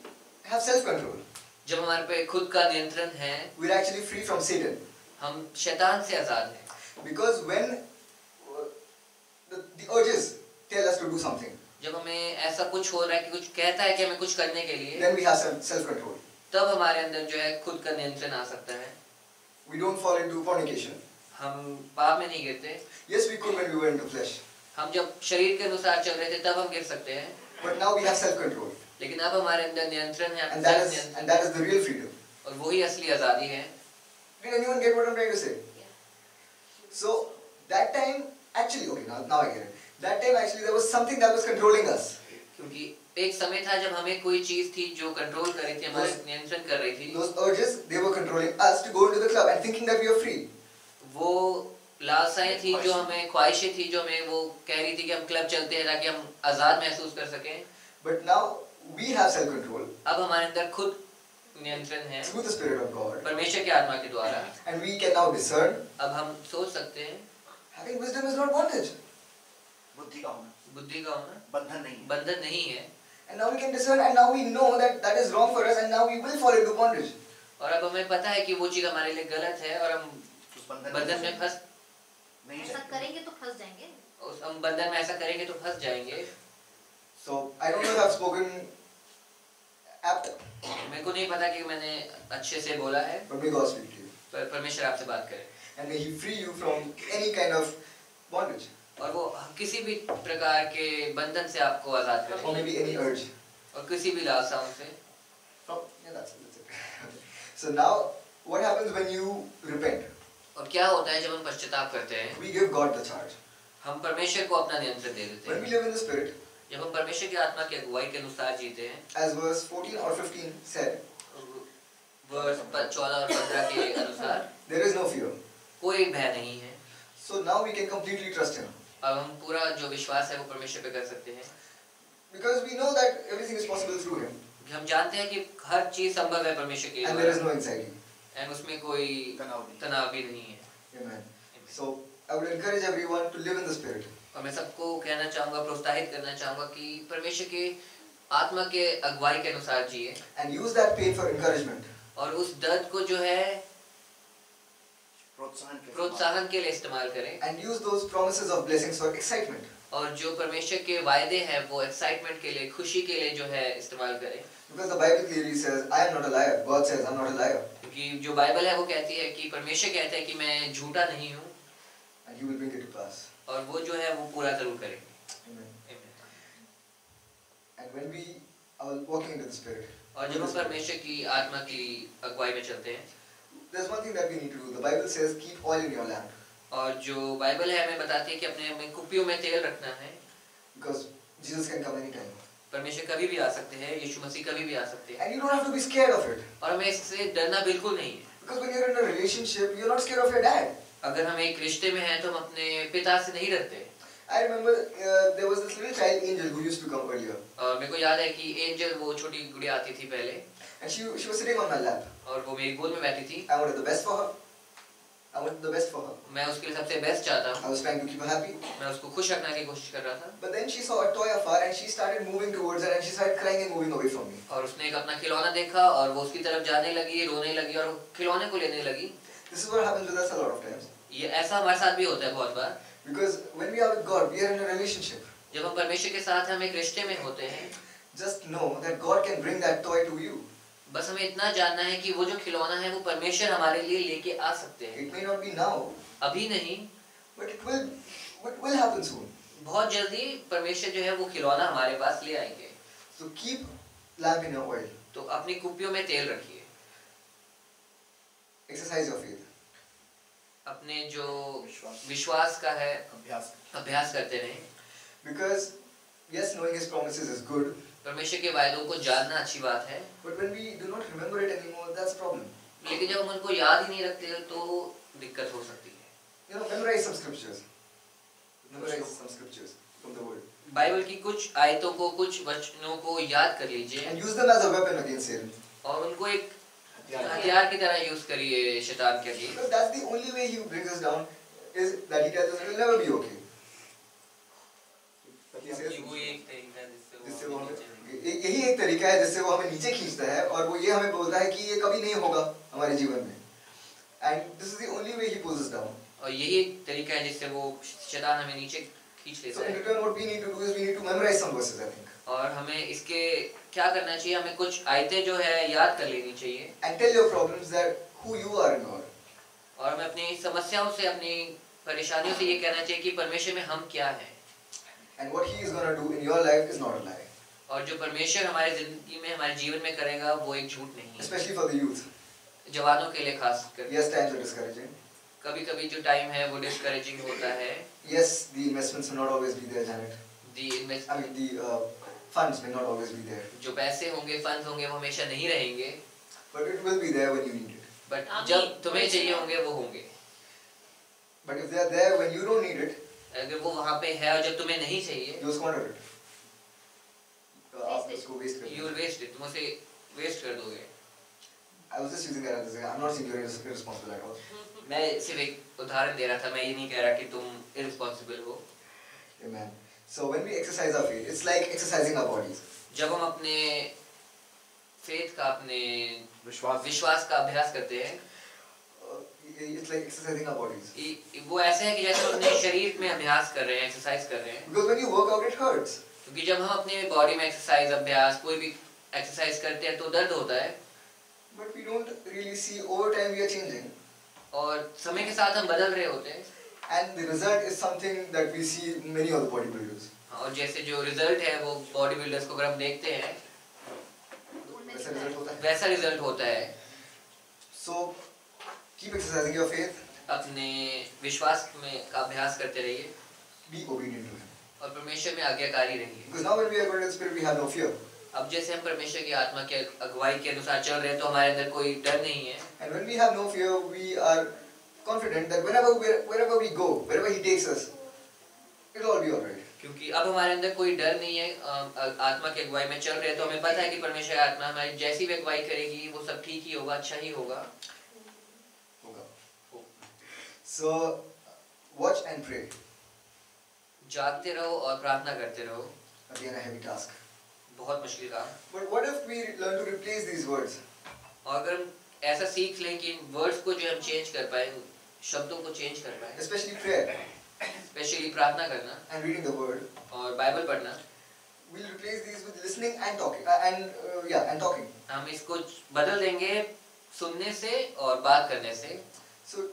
have self-control, जब हमारे पे खुद का नियंत्रण है, we're actually free from Satan. हम शैतान से आजाद हैं। Because when the urges tell us to do something, जब हमें ऐसा कुछ हो रहा है कि कुछ कहता है कि हमें कुछ करने के लिए, then we have self-control. तब हमारे अंदर जो है खुद का नियंत्रण आ सकता है। We don't fall into fornication. हम पाप में नहीं गिरते। Yes, we could when we were into flesh. हम जब शरीर के अनुसार चल रहे थे तब हम गिर सकते हैं। But now we have self-control. लेकिन अब हमारे अंदर नियंत्रण है, And that is the real freedom. और वही असली आजादी है। Did anyone get what I'm trying to say? So that time, actually, okay, now I get it. That time actually there was something that was controlling us. क्योंकि एक समय था जब हमें कोई चीज थी जो कंट्रोल कर रही थी, हमारे नियंत्रण कर रही थी। Those urges, they were controlling us to go into the club and thinking that we are free. वो लालसाएं थी जो हमें, ख्वाहिशें थी जो हमें वो कह रही थी कि हम क्लब चलते हैं ताकि हम आजाद महसूस कर सकें। But now we have self-control. अब हमारे अंदर खुद नियंत्रण है through the Spirit of God. परमेश्वर के आत्मा के द्वारा। And we can now discern. अब हम सोच सकते हैं। Having wisdom is not bondage. बुद्धि का होना। बुद्धि का होना बंधन नहीं। बंधन नहीं है। And now we can discern, and now we know that that is wrong for us, and now we will fall into bondage. और अब हमें पता है कि वो चीज हमारे लिए गलत है और हम बंधन में फंस नहीं ऐसा करेंगे तो फंस जाएंगे। हम बंधन में ऐसा करेंगे तो फंस जाएंगे। So I don't know if I've spoken apt. मेरे को नहीं पता कि मैंने अच्छे से बोला है। But may God speak to you. पर परमेश्वर आपसे बात करे। And may He free you from any kind of bondage. और वो किसी भी प्रकार के बंधन से आपको आजाद करे। Or maybe any urge. और किसी भी लालसाओं से। Yeah, that's it. So now, what happens when you repent? और क्या होता है जब हम पश्चाताप करते हैं? We give God the charge. हम परमेश्वर को अपना नियंत्रण दे देते हैं। When we live in the Spirit, जब हम परमेश्वर की आत्मा की अगुवाई के अनुसार जीते हैं, as verse 14 or 15 said, वर्ष 14 और 15 के अनुसार, there is no fear. कोई भय नहीं है। So now we can completely trust Him. अब हम पूरा जो विश्वास है वो परमेश्वर पे कर सकते हैं। Because we know that everything is possible through Him. हम जानते हैं कि हर चीज संभव है परमेश्वर के And there is no anxiety. और उसमें कोई तनाव भी नहीं है। Amen. So I would encourage everyone to live in the Spirit. और मैं सबको कहना चाहूँगा, प्रोत्साहित करना चाहूँगा कि परमेश्वर के आत्मा के अगुवाई के अनुसार जिए। And use that pain for encouragement. और उस दर्द को जो है प्रोत्साहन के लिए इस्तेमाल करें। And use those promises of blessings for excitement. और जो परमेश्वर के वायदे हैं वो एक्साइटमेंट के लिए, खुशी के लिए जो है इस्तेमाल करें। Because the Bible clearly says, I am not a liar. God says, I'm not a liar. क्योंकि जो बाइबल है वो कहती है कि परमेश्वर कहता है कि मैं झूठा नहीं हूँ। And He will bring it to pass. और वो जो है वो पूरा जरूर करेंगे। Amen. And when we are walking into the Spirit, और जब हम परमेश्वर की आत्मा की अगुवाई में चलते हैं, there's one thing that we need to do. The Bible says, keep oil in your lamp. और जो बाइबल है हमें बताती है कि अपने कुप्पियों में तेल रखना है। Because Jesus can come anytime. परमेश्वर कभी भी आ सकते हैं, यीशु मसीह कभी भी आ सकते हैं। And you don't have to be scared of it. और हमें इससे डरना बिल्कुल नहीं है। Because when you're in a relationship, you're not scared of your dad. अगर हम एक रिश्ते में हैं तो हम अपने पिता से नहीं डरते। I remember there was this little child angel who used to come earlier. और मेरे को याद है कि एंजल वो छोटी गुड़िया आती थी पहले। And she was sitting on my lap. और वो मेरी गोद में बैठी थी। I wanted the best for her. I wanted the best for her. मैं उसके लिए सबसे बेस्ट चाहता I हूँ, was trying to keep her happy. मैं उसको खुश रखने की कोशिश कर रहा था। But then she saw a toy of her and she started moving towards it and she started crying and moving away from me. और उसने एक अपना खिलौना देखा और वो उसकी तरफ जाने लगी, रोने लगी और खिलौने को लेने लगी। This is what happens with us a lot of times. ये ऐसा हमारे साथ भी होता है बहुत बार। Because when we are with God, we are in a relationship. जब हम परमेश्वर के साथ हम एक रिश्ते में होते हैं, Just know that God can bring that toy to you. बस हमें इतना जानना है कि वो जो खिलौना है वो परमेश्वर हमारे लिए लेके आ सकते हैं। It may not be now, अभी नहीं, but it will happen soon. बहुत जल्दी परमेश्वर जो है वो खिलौना हमारे पास ले आएंगे। So keep lamp in your oil. तो अपनी कुप्पियों में तेल रखिए। Exercise your faith. अपने जो विश्वास का है अभ्यास करते रहें। Because yes, knowing His promises is good. परमेश्वर के वायदों को जानना अच्छी बात है, But when we do not remember it anymore, that's a problem. लेकिन जब हम उनको याद ही नहीं रखते तो दिक्कत हो सकती है। You know, memorize some scriptures. Memorize some scriptures from the Word. Bible की कुछ आयतों को, कुछ वचनों को याद कर लीजिए And use them as a weapon against Satan. और उनको एक हथियार की तरह यूज करिए शैतान के against. Because that's the only way He brings us down, is that He tells us it will never be okay. He says, वो एक तरीका है जिससे जिससे वो वो आगे हमें चलेंगे। यही एक तरीका है जिससे वो हमें नीचे खींचता है और वो ये हमें बोलता है कि ये कभी नहीं होगा हमारे जीवन में। And this is the only way He pulls us down. और यही एक तरीका है जिससे वो शैतान हमें नीचे खींच So लेता in है। return, what we need to do is we need to memorize some verses, I think, और हमें इसके क्या करना चाहिए, हमें कुछ आयतें जो है याद कर लेनी चाहिए and tell your problems that who you are in God. और हमें अपनी समस्याओं से, अपनी परेशानियों से ये कहना चाहिए कि परमेश्वर में हम क्या हैं। And what He is going to do in your life is not a lie. और जो परमेश्वर हमारे जिंदगी में, हमारे जीवन में करेगा वो एक झूठ नहीं है। Especially for the youth. जवानों के लिए खास कर Yes, times are discouraging. कभी-कभी जो टाइम है वो डिस्करेजिंग होता है। Yes, the investments may not always be there, Janet. The I mean, the funds may not always be there. जो पैसे होंगे, फंड्स होंगे वो हमेशा नहीं रहेंगे, But it will be there when you need it. But जब तुम्हें चाहिए होंगे वो होंगे। But if they are there when you don't need it, अगर वो वहाँ पे है और जब तुम्हें नहीं चाहिए, you squander it. आप उसको waste कर यू विल वेस्ट इट, तुम उसे वेस्ट कर दोगे। I was just using that as a, I'm not saying you're irresponsible at all. मैं सिर्फ एक उदाहरण दे रहा था, मैं ये नहीं कह रहा कि तुम इररिस्पांसिबल हो। Amen. So when we exercise our faith, it's like exercising our bodies. जब हम अपने फेथ का, अपने विश्वास का अभ्यास करते हैं, It's like exercising our bodies. वो ऐसे है कि जैसे हम अपने शरीर में अभ्यास कर रहे हैं, एक्सरसाइज कर रहे हैं। Because when you work out, it hurts. क्योंकि जब हम अपने बॉडी में एक्सरसाइज, अभ्यास, कोई भी एक्सरसाइज करते हैं तो दर्द होता है। But we don't really see over time we are changing. और समय के साथ हम बदल रहे होते हैं। And the result is something that we see in many of the bodybuilders. और जैसे जो रिजल्ट है वो बॉडी बिल्डर्स को अगर हम देखते हैं वैसा result होता है. वैसा रिजल्ट होता है। So keep exercising your faith. अपने विश्वास में का अभ्यास करते रहिए Be obedient to Him. और परमेश्वर में आज्ञाकारी रहिए। Because now when we are going to the Spirit, we have no fear. अब जैसे हम परमेश्वर की आत्मा के अगुवाई के अनुसार चल रहे हैं तो हमारे अंदर कोई डर नहीं है। And when we have no fear, we are confident that wherever we go, wherever He takes us, it'll all be alright. क्योंकि अब हमारे अंदर कोई डर नहीं है, आत्मा की अगुवाई में चल रहे हैं तो हमें पता है कि परमेश्वर की आत्मा हमारी जैसी भी अगुवाई करेगी वो सब ठीक ही होगा, अच्छा ही होगा। So watch and pray. जागते रहो और प्रार्थना करते रहो। Again, a heavy task. बहुत मुश्किल काम। But what if we learn to replace these words? और अगर हम ऐसा सीख लें कि इन वर्ड्स को जो हम चेंज कर पाए, शब्दों को चेंज कर पाए, Especially prayer स्पेशली प्रार्थना करना and reading the Word. और बाइबल पढ़ना, We'll replace these with listening and talking. And talking. हम इसको बदल देंगे सुनने से और बात करने से। So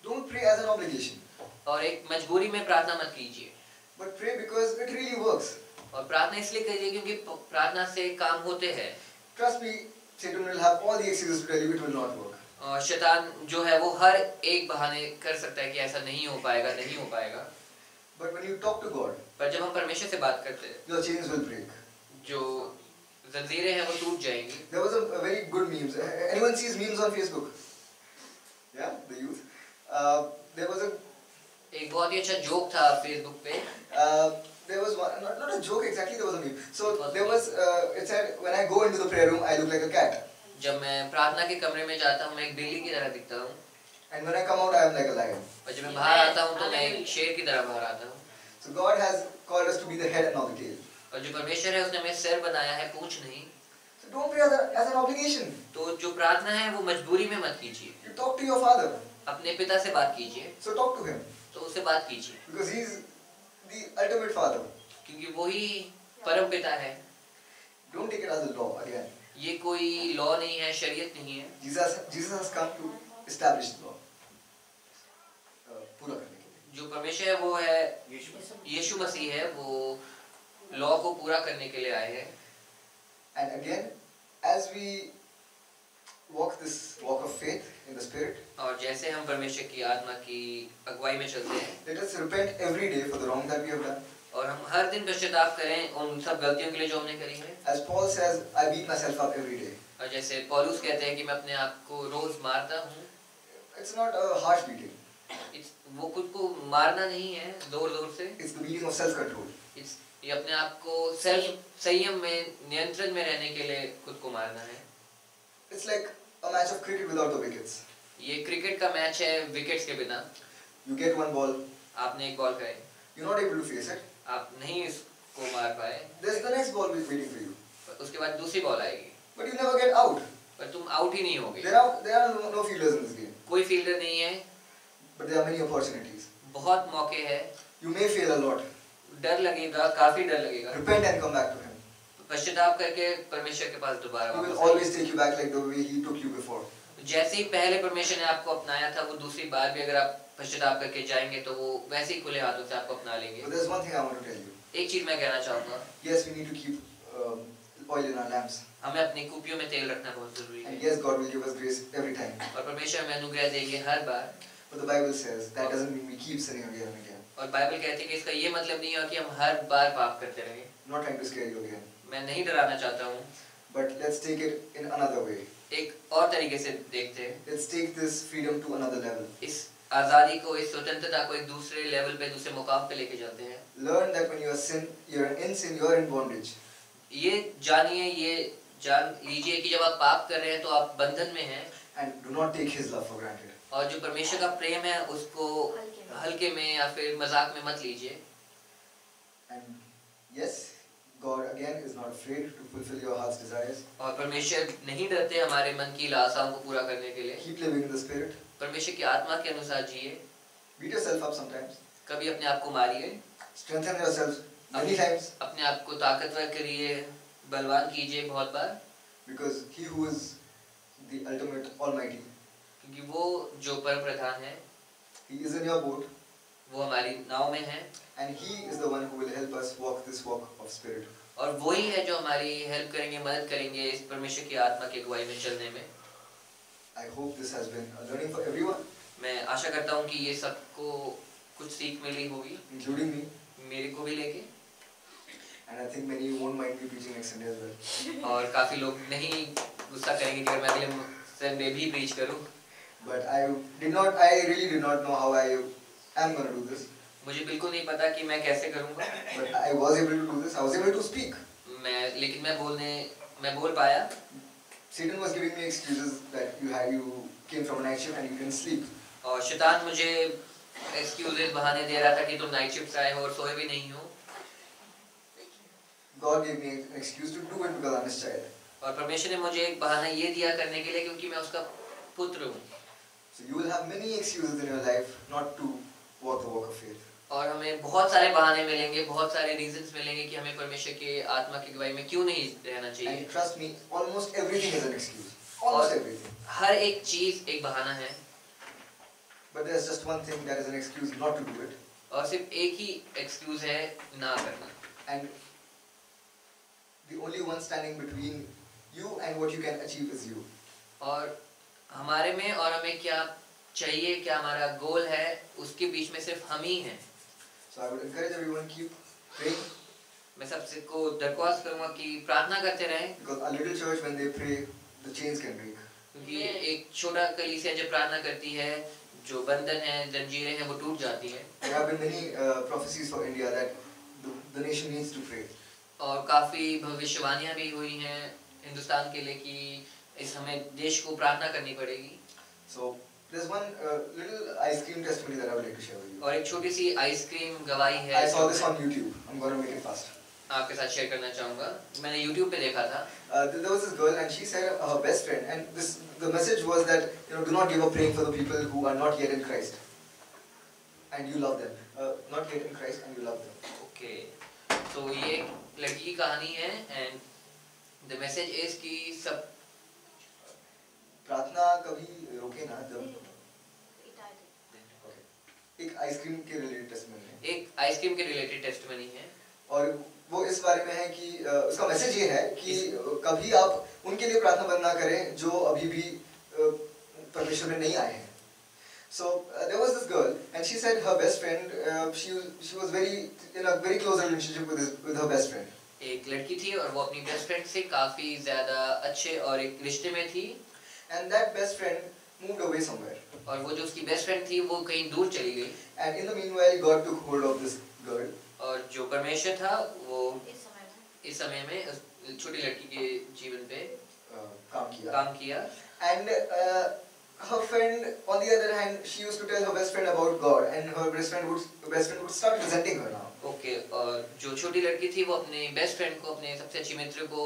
don't pray as an obligation, और एक मजबूरी में प्रार्थना मत कीजिए, but pray because it really works. और प्रार्थना इसलिए करिए क्योंकि प्रार्थना से काम होते हैं। Trust me, Satan will have all the excuses to tell you it will not work. और शैतान जो है वो हर एक बहाने कर सकता है कि ऐसा नहीं हो पाएगा, नहीं हो पाएगा। But when you talk to God, पर जब हम परमेश्वर से बात करते हैं, your chains will break. जो जंजीरें हैं वो टूट जाएंगी। There was a very good memes. Anyone sees memes on Facebook? Yeah, the youth. There was एक बहुत ही अच्छा जोक था फेसबुक पे। there was one, not a joke exactly. There was a meme. So there was. It said, when I go into the prayer room, I look like a cat. जब मैं प्रार्थना के कमरे में जाता हूँ मैं एक बिल्ली की तरह दिखता हूँ। And when I come out, I am like a lion. और जब मैं बाहर आता हूँ तो मैं एक शेर की तरह बाहर आता हूँ। So God has called us to be the head and not the tail. और जो परमेश्वर है उसने हमें सिर बनाया है, पूंछ नहीं। So don't pray as an obligation. तो जो प्रार्थना है वो मजबूरी में मत कीजिए। You talk to your father. अपने पिता से बात कीजिए। So talk to him. तो उससे बात कीजिए। Because he is the ultimate father. क्योंकि वही परम पिता है। Don't take it as a law again. ये कोई लॉ नहीं है, शरीयत नहीं है। Jesus has come to establish the law. पूरा करने के लिए। जो परमेश्वर है वो है यीशु मसीह है, वो लॉ को पूरा करने के लिए आए हैं। And again, as we walk this walk of faith in the Spirit, और जैसे हम परमेश्वर की आत्मा की अगुवाई में चलते हैं, let us repent every day for the wrong that we have done. और हम हर दिन पश्चाताप करें उन सब गलतियों के लिए जो हमने करी है। As Paul says, I beat myself up every day. और जैसे पौलुस कहते हैं कि मैं अपने आप को रोज मारता हूँ। It's not a harsh beating. वो खुद को मारना नहीं है जोर जोर से। It's the beating of self-control. ये अपने आप को संयम में, नियंत्रण में रहने के लिए खुद को मारना है। It's like a match of cricket without the wickets. ये क्रिकेट का मैच है विकेट्स के बिना। You get one ball. आपने एक बॉल खाई। You're not able to face it. आप नहीं इसको मार पाए। There's the next ball waiting for you. उसके बाद दूसरी बॉल आएगी। But you never get out. पर तुम आउट ही नहीं होगे। There are no fielders in this game. कोई फील्डर नहीं है। But there are many opportunities. बहुत मौके हैं। You may fail a lot. डर लगेगा, काफी डर लगेगा। Repent and come back to Him. पश्चाताप करके परमेश्वर के पास दोबारा He will वापस always take you back like the way He took you before. जैसे ही पहले परमेश्वर ने आपको अपनाया था, वो दूसरी बार भी अगर आप पश्चाताप करके जाएंगे तो वो वैसे ही खुले हाथों से आपको अपना लेंगे। But there's one thing I want to tell you. एक चीज मैं कहना चाहूँगा। Yes, we need to keep oil in our lamps. हमें अपनी कुपियों में तेल रखना बहुत जरूरी है। And yes, God will give us grace every time. और परमेश्वर हमें अनुग्रह देंगे हर बार। But the Bible says that doesn't mean we keep sinning again and again. और बाइबल कहती है कि इसका ये मतलब नहीं है कि हम हर बार पाप करते रहें। I'm not trying to scare you again. मैं नहीं डराना चाहता हूँ। But let's take it in another way. एक और तरीके से देखते हैं। Let's take this freedom to another level. इस आजादी को, इस स्वतंत्रता को एक दूसरे लेवल पे, दूसरे मुकाम पे लेके जाते हैं। Learn that when you're in sin, you're in bondage. ये जानिए, ये जान लीजिए कि जब आप पाप कर रहे हैं तो आप बंधन में हैं। And do not take His love for granted. और जो परमेश्वर का प्रेम है उसको हल्के में या फिर मजाक में मत लीजिए। And yes, God again is not afraid to fulfill your heart's desires. और परमेश्वर नहीं डरते हमारे मन की आशाओं को पूरा करने के लिए। Keep living in the Spirit. परमेश्वर की आत्मा के अनुसार जिए। Beat yourself up sometimes. कभी अपने आप को मारिए। Strengthen yourself many times. अपने आप को ताकतवर करिए, बलवान कीजिए बहुत बार। Because He who is the ultimate Almighty, क्योंकि वो जो परम प्रधान है, He is in your boat. वो हमारी नाव में है। And He is the one who will help us walk this walk of Spirit. और वही है जो हमारी हेल्प करेंगे, मदद करेंगे इस परमेश्वर की आत्मा की अगुवाई में चलने में। I hope this has been a learning for everyone. मैं आशा करता हूँ कि ये सबको कुछ सीख मिली होगी, including me. मेरे को भी लेके। And I think many won't mind me preaching next Sunday as well. और काफी लोग नहीं गुस्सा करेंगे कि अगर मैं अगले संडे भी प्रीच करूँ। But I really did not know how I am going to do this. मुझे बिल्कुल नहीं पता कि मैं कैसे करूँगा। But I was able to do this. I was able to speak. लेकिन मैं बोल पाया। Satan was giving me excuses that you came from a night shift and you didn't sleep. और शैतान मुझे एक्सक्यूजेस बहाने दे रहा था कि तुम नाइट शिफ्ट से आए हो और सोए भी नहीं हो। God gave me an excuse to do it because I'm His child. और परमेश्वर ने मुझे एक बहाना ये दिया करने के लिए क्योंकि मैं उसका पुत्र हूँ। So you will have many excuses in your life not to walk the walk of faith. और हमें बहुत सारे बहाने मिलेंगे, बहुत सारे रीजंस मिलेंगे कि हमें परमेश्वर के आत्मा की गवाही में क्यों नहीं रहना चाहिए। And trust me, almost everything is an excuse. Almost everything. हर एक चीज एक बहाना है। But there's just one thing that is an excuse not to do it. और सिर्फ एक ही एक्सक्यूज है ना करना। And the only one standing between you and what you can achieve is you. और हमारे में और हमें क्या चाहिए, क्या हमारा गोल है, उसके बीच में सिर्फ हम ही हैं। So I would encourage everyone keep praying. मैं सबसे को दरख्वास्त करूँगा कि प्रार्थना करते रहें। Because a little church when they pray, the chains can break. क्योंकि एक छोटा कलीसिया जब प्रार्थना करती है, जो बंधन है, जंजीरें हैं, वो टूट जाती हैं। There have been many prophecies for India that the nation needs to pray. और काफी भविष्यवाणियां भी हुई हैं हिंदुस्तान के लिए कि इस हमें देश को प्रार्थना करनी पड़ेगी। So There's one little ice cream testimony that I would like to share with you. और एक छोटी सी आइसक्रीम गवाही है I saw this on YouTube. I'm going to make it fast. आपके साथ शेयर करना चाहूँगा। मैंने YouTube पे देखा था। There was this girl and she said her best friend, and the message was that do not give up praying for the people who are not yet in Christ, and you love them. Not yet in Christ and you love them. Okay. तो ये एक लड़की की कहानी है and the message is कि सब प्रार्थना कभी रोके ना जब एक आइसक्रीम के रिलेटेड टेस्टमनी है। एक आइसक्रीम के रिलेटेड टेस्टमनी है और वो इस बारे में है कि उसका मैसेज ये है कि कभी आप उनके लिए प्रार्थना बंद ना करें जो अभी भी परमेश्वर में नहीं आए हैं। So there was this girl and she said her best friend she was in a very close relationship with her best friend. एक लड़की थी और वो अपनी बेस्ट फ्रेंड से काफी ज्यादा अच्छे और एक रिश्ते में थी। And that best friend moved away somewhere. और वो जो उसकी बेस्ट फ्रेंड थी वो कहीं दूर चली गई। And in the meanwhile God took hold of this girl. और जो परमेश्वर था वो इस समय में उस छोटी लड़की के जीवन पे काम किया। And her friend on the other hand she used to tell her best friend about God and her best friend would start resenting her now. Okay, और जो छोटी लड़की थी वो अपने बेस्ट फ्रेंड को अपने सबसे अच्छी मित्र को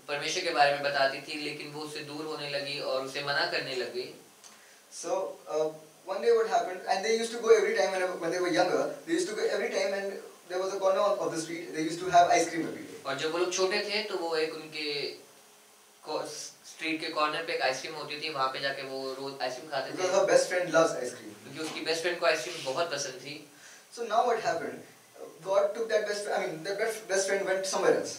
परमेश्वर के बारे में बताती थी लेकिन वो उससे दूर होने लगी और उसे मना करने लगी। So one day what happened, and they used to go every time when they were younger, they used to go every time and there was a corner of the street, they used to have ice cream every day. और जब वो लोग छोटे थे तो वो एक उनके स्ट्रीट के कॉर्नर पे एक आइसक्रीम होती थी, वहाँ पे जाके वो रोज आइसक्रीम खाते थे। Because her best friend loves ice cream. क्योंकि उसकी बेस्ट फ्रेंड को आइसक्रीम बहुत पसंद थी। So now what happened? God took that best friend went somewhere else.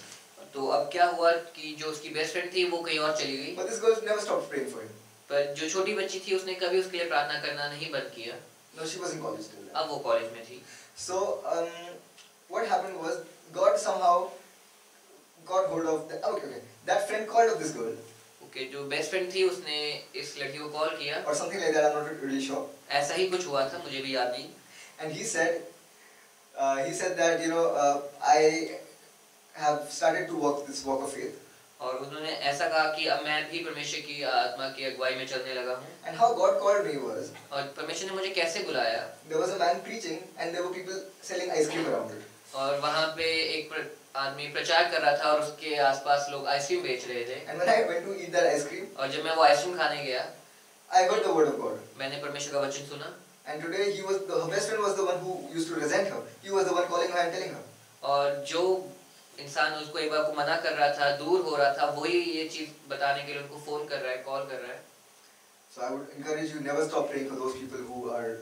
तो अब क्या हुआ कि जो उसकी बेस्ट फ्रेंड थी वो कहीं और चली गई। But this girl never stopped praying for him. पर जो छोटी बच्ची थी उसने कभी उसके लिए प्रार्थना करना नहीं बंद किया। No, she was in college still. अब वो कॉलेज में थी। So what happened was God somehow got hold of that friend called of this girl. Okay, जो बेस्ट फ्रेंड थी उसने इस लड़की को कॉल किया। Or something like that, I'm not really sure. ऐसा ही कुछ हुआ था, मुझे भी याद नहीं। And he said that I have started to walk this walk of faith. और उन्होंने ऐसा कहा कि अब मैं भी परमेश्वर की आत्मा की अगुवाई में चलने लगा हूँ। And how God called me was, और परमेश्वर ने मुझे कैसे बुलाया? There was a man preaching and there were people selling ice cream around it. और वहाँ पे एक आदमी प्रचार कर रहा था और उसके आसपास लोग आइसक्रीम बेच रहे थे। And when I went to eat that ice cream, और जब मैं वो आइसक्रीम खाने गया, I heard the word of God. मैंने परमेश्वर का वचन सुना। And today her best friend was the one who used to resent her. He was the one calling her and telling her. और जो इंसान उसको एक बार को मना कर रहा था, दूर हो रहा था, वही ये चीज बताने के लिए उनको फोन कर रहा है, कॉल कर रहा है। So I would encourage you never stop praying for those people who are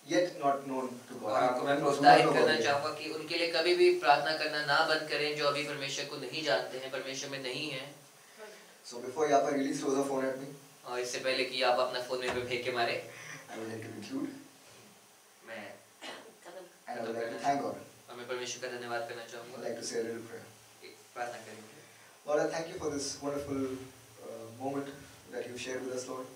yet not known to God. और आपको मैं प्रोत्साहित करना चाहूँगा कि उनके लिए कभी भी प्रार्थना करना ना बंद करें जो अभी परमेश्वर को नहीं जानते हैं, परमेश्वर में नहीं हैं। So before Yapa really throws a phone at me, और इससे पहले कि आप अपना फोन मेरे पे फेंक के मारे, I would like to conclude. मैं And I would like to thank God. और मैं परमेश्वर का धन्यवाद करना चाहूँगा। I'd like to say a little prayer. प्रार्थना करेंगे। Lord, I thank you for this wonderful moment that you shared with us, Lord.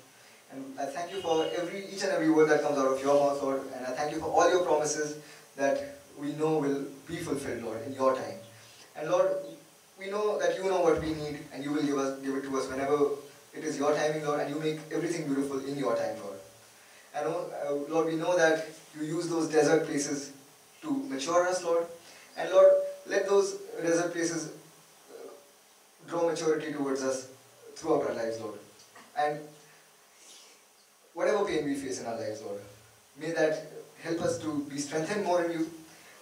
And I thank you for each and every word that comes out of your mouth, Lord. And I thank you for all your promises that we know will be fulfilled, Lord, in your time. And Lord, we know that you know what we need and you will give it to us whenever it is your timing, Lord, and you make everything beautiful in your time, Lord. And Lord, we know that you use those desert places to mature us, Lord. And Lord, let those desert places draw maturity towards us throughout our lives, Lord. And whatever pain we face in our lives, Lord, may that help us to be strengthened more in you.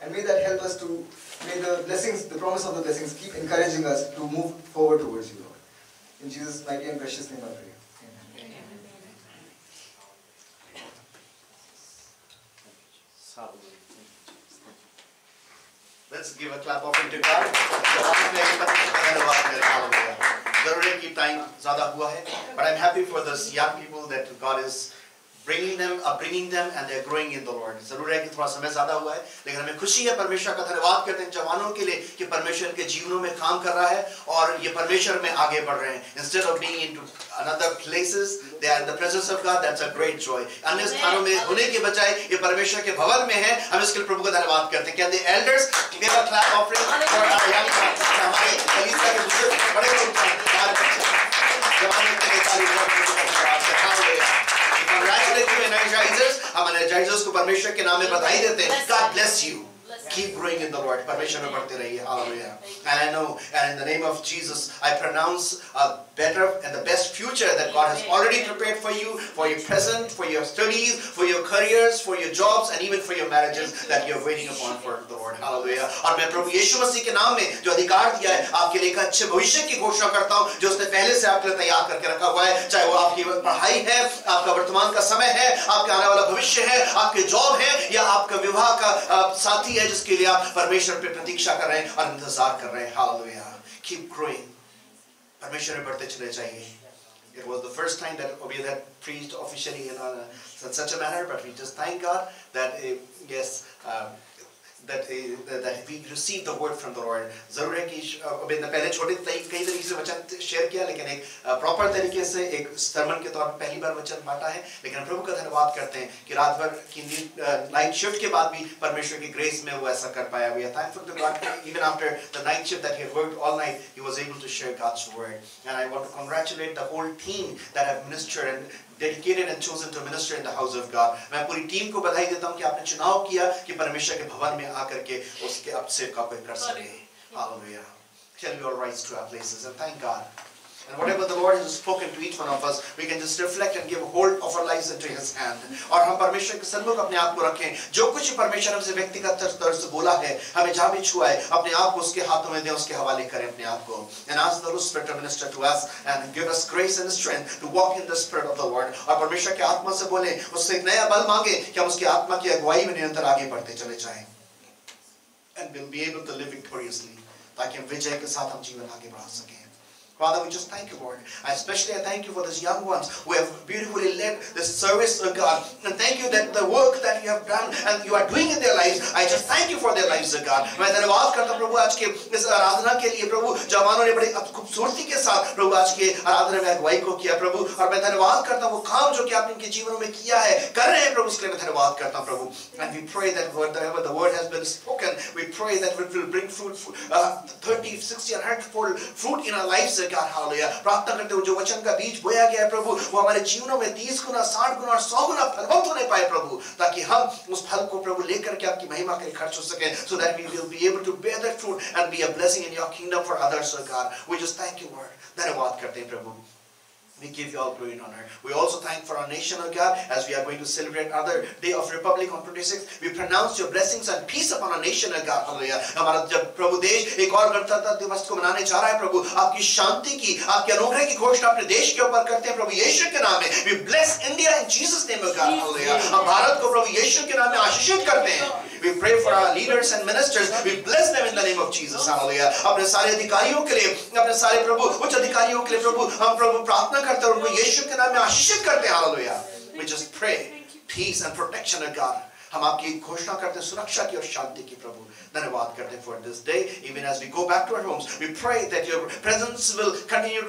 And may that help us may the blessings, the promise of the blessings keep encouraging us to move forward towards you, Lord. In Jesus' mighty and precious name I pray. Let's give a clap offering to God. जरूर है कि time ज़्यादा हुआ है, but I'm happy for those young people that God is bringing them and they're growing in the Lord. जरूर है कि थोड़ा समय ज़्यादा हुआ है, लेकिन हमें खुशी है, परमेश्वर का धन्यवाद करते हैं जवानों के लिए कि परमेश्वर के जीवनों में काम कर रहा है और ये परमेश्वर में आगे बढ़ रहे हैं. Instead of being into another places, they are in the presence of God. That's a great joy. अन्य स्थानों में होने के बजाय ये परमेश्वर के भवन में है. हम इसके लिए प्रभु का धन्यवाद करते हैं. Can the elders give a clap offering for our young ones? हमारे कलीसिया के बुजुर्ग बड़े लोग हैं, हमारे बच्चे जवानों के लिए ताली बजाओ. Congratulations. हम एनर्जाइजर्स को परमेश्वर के नाम में बधाई देते हैं. God bless you. Keep growing in the Lord. परमेश्वर में बढ़ते रहिए. Hallelujah. And I know, and in the name of Jesus, I pronounce a better and the best future that God has already prepared for you, for your present, for your studies, for your careers, for your jobs, and even for your marriages that you are waiting upon for the Lord. Hallelujah. और मैं प्रभु यीशु मसीह के नाम में जो अधिकार दिया है आपके लिए एक अच्छे भविष्य की घोषणा करता हूँ जो उसने पहले से आपके लिए तैयार करके रखा हुआ है. चाहे वो आपकी पढ़ाई है, आपका वर्तमान का समय है, आपके आने वाला भविष्य है, आपके जॉब है, या आपका विवाह का साथी है जिसके लिए आप परमेश्वर पे प्रतीक्षा कर रहे हैं और इंतजार कर रहे हैं. Hallelujah. Keep growing. परमेश्वर में बढ़ते चले जाइए. It was the first time that we had preached officially in such a manner, but we just thank God that yes, that we received the word from the Lord. जरूर है कि अभी पहले छोटे कई तरीके से वचन शेयर किया, लेकिन एक प्रॉपर तरीके से एक सर्मन के तौर पर पहली बार वचन बांटा है. लेकिन प्रभु का धन्यवाद करते हैं कि रात भर की नाइट शिफ्ट के बाद भी परमेश्वर की ग्रेस में वो ऐसा कर पाया. We are thankful to God even after the night shift that he had worked all night, he was able to share God's word. And I want to congratulate the whole team that have ministered and dedicated and chosen to minister in the house of God. मैं पूरी team को बधाई देता हूँ कि आपने चुनाव किया कि परमेश्वर के भवन में आकर के उसके अभिषेक का कोई कर सके. Hallelujah. Shall we all rise to our places and thank God. And whatever the Lord has spoken to each one of us, we can just reflect and give hold of our lives into His hand. और हम परमेश्वर के सन्मुख अपने आप को रखें. जो कुछ परमेश्वर हमसे व्यक्तिगत स्तर से बोला है, हमें जहाँ भी छुआ है, अपने आप को उसके हाथों में दें, उसके हवाले करें अपने आप को. And ask the Holy Spirit to minister to us and give us grace and strength to walk in the Spirit of the Lord. और परमेश्वर के आत्मा से बोले, उससे एक नया बल मांगे कि हम उसकी आत्मा की अगुवाई में निरंतर आगे बढ़ते चले जाएं. And we'll be able to live victoriously, ताकि हम विजय के साथ हम जीवन आगे बढ़ा सकें. Father, we just thank you, Lord. Especially I thank you for these young ones who have beautifully led this service, oh God. And thank you that the work that you have done and you are doing in their lives, I just thank you for their lives, oh God. मैं धन्यवाद करता हूँ प्रभु आज के इस आराधना के लिए प्रभु जवानों ने बड़ी खूबसूरती के साथ प्रभु आज के आराधना में अगुवाई को किया प्रभु. और मैं धन्यवाद करता हूँ वो काम जो कि आपने इनके जीवनों में किया है, कर रहे हैं प्रभु, उसके लिए मैं धन्यवाद करता हूँ प्रभु. And we pray that whatever the word has been spoken, we pray that it will bring fruit, 30, 60, and 100-fold fruit in our lives, God. Hallelujah. प्रार्थना करते हो जो वचन का बीज बोया गया है प्रभु, वो हमारे जीवनों में 30 गुना, 60 गुना और 100 गुना फलवंत होने पाए प्रभु, ताकि हम उस फल को प्रभु लेकर के आपकी महिमा के लिए खर्च हो सकें, so that we will be able to bear that fruit and be a blessing in your kingdom for others, oh God. We just thank you, Lord. धन्यवाद करते हैं प्रभु. We give you all glory and honor. We also thank for our nation, oh God, as we are going to celebrate another day of Republic on 26th. We pronounce your blessings and peace upon our nation, oh God. Hallelujah. हमारा जब प्रभु देश एक और गणतंत्र दिवस को मनाने जा रहा है प्रभु, आपकी शांति की, आपके अनुग्रह की घोषणा अपने देश के ऊपर करते हैं प्रभु यीशु के नाम में. We bless India in Jesus' name, oh God. Hallelujah. हम भारत को प्रभु यीशु के नाम में आशीषित करते हैं. We pray for our leaders and ministers. We bless them in the name of Jesus. Hallelujah. अपने सारे अधिकारियों के लिए, अपने सारे प्रभु उच्च अधिकारियों के लिए प्रभु हम प्रभु प्रार्थना करते हैं, उनको यीशु के नाम में आशीषित करते हैं. Hallelujah. We just pray peace and protection of God. हम आपकी घोषणा करते हैं सुरक्षा की और शांति की प्रभु. धन्यवाद करते हैं for this day. Even as we go back to our homes, we pray that your presence will continue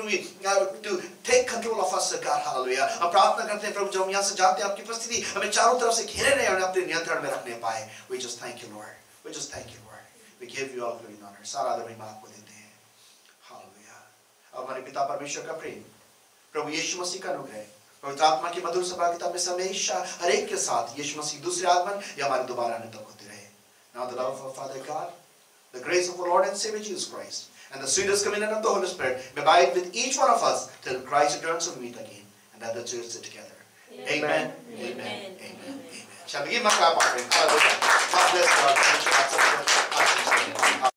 to take control of us, God. Hallelujah. हम प्रार्थना करते हैं प्रभु जब हम यहाँ से जाते हैं आपकी उपस्थिति हमें चारों तरफ से घेरे रहे और अपने नियंत्रण में रखने पाए. We just thank you, Lord. We just thank you, Lord. We give you all glory and honor. सारा आदर महिमा आपको देते हैं. Hallelujah. अब हमारे पिता परमेश्वर का प्रेम, प्रभु यीशु मसीह का अनुग्रह, पवित्र आत्मा की मधुर सहभागिता में हमेशा हर एक के साथ यीशु मसीह दूसरे आगमन या हमारे दोबारा आने तक होते रहे. Now the love of Father God, the grace of our Lord and Savior Jesus Christ, and the sweetest communion of the Holy Spirit may abide with each one of us till Christ returns to meet again, and that the church sit together. Amen. Amen. Amen. Shall we give him a clap offering? God bless God.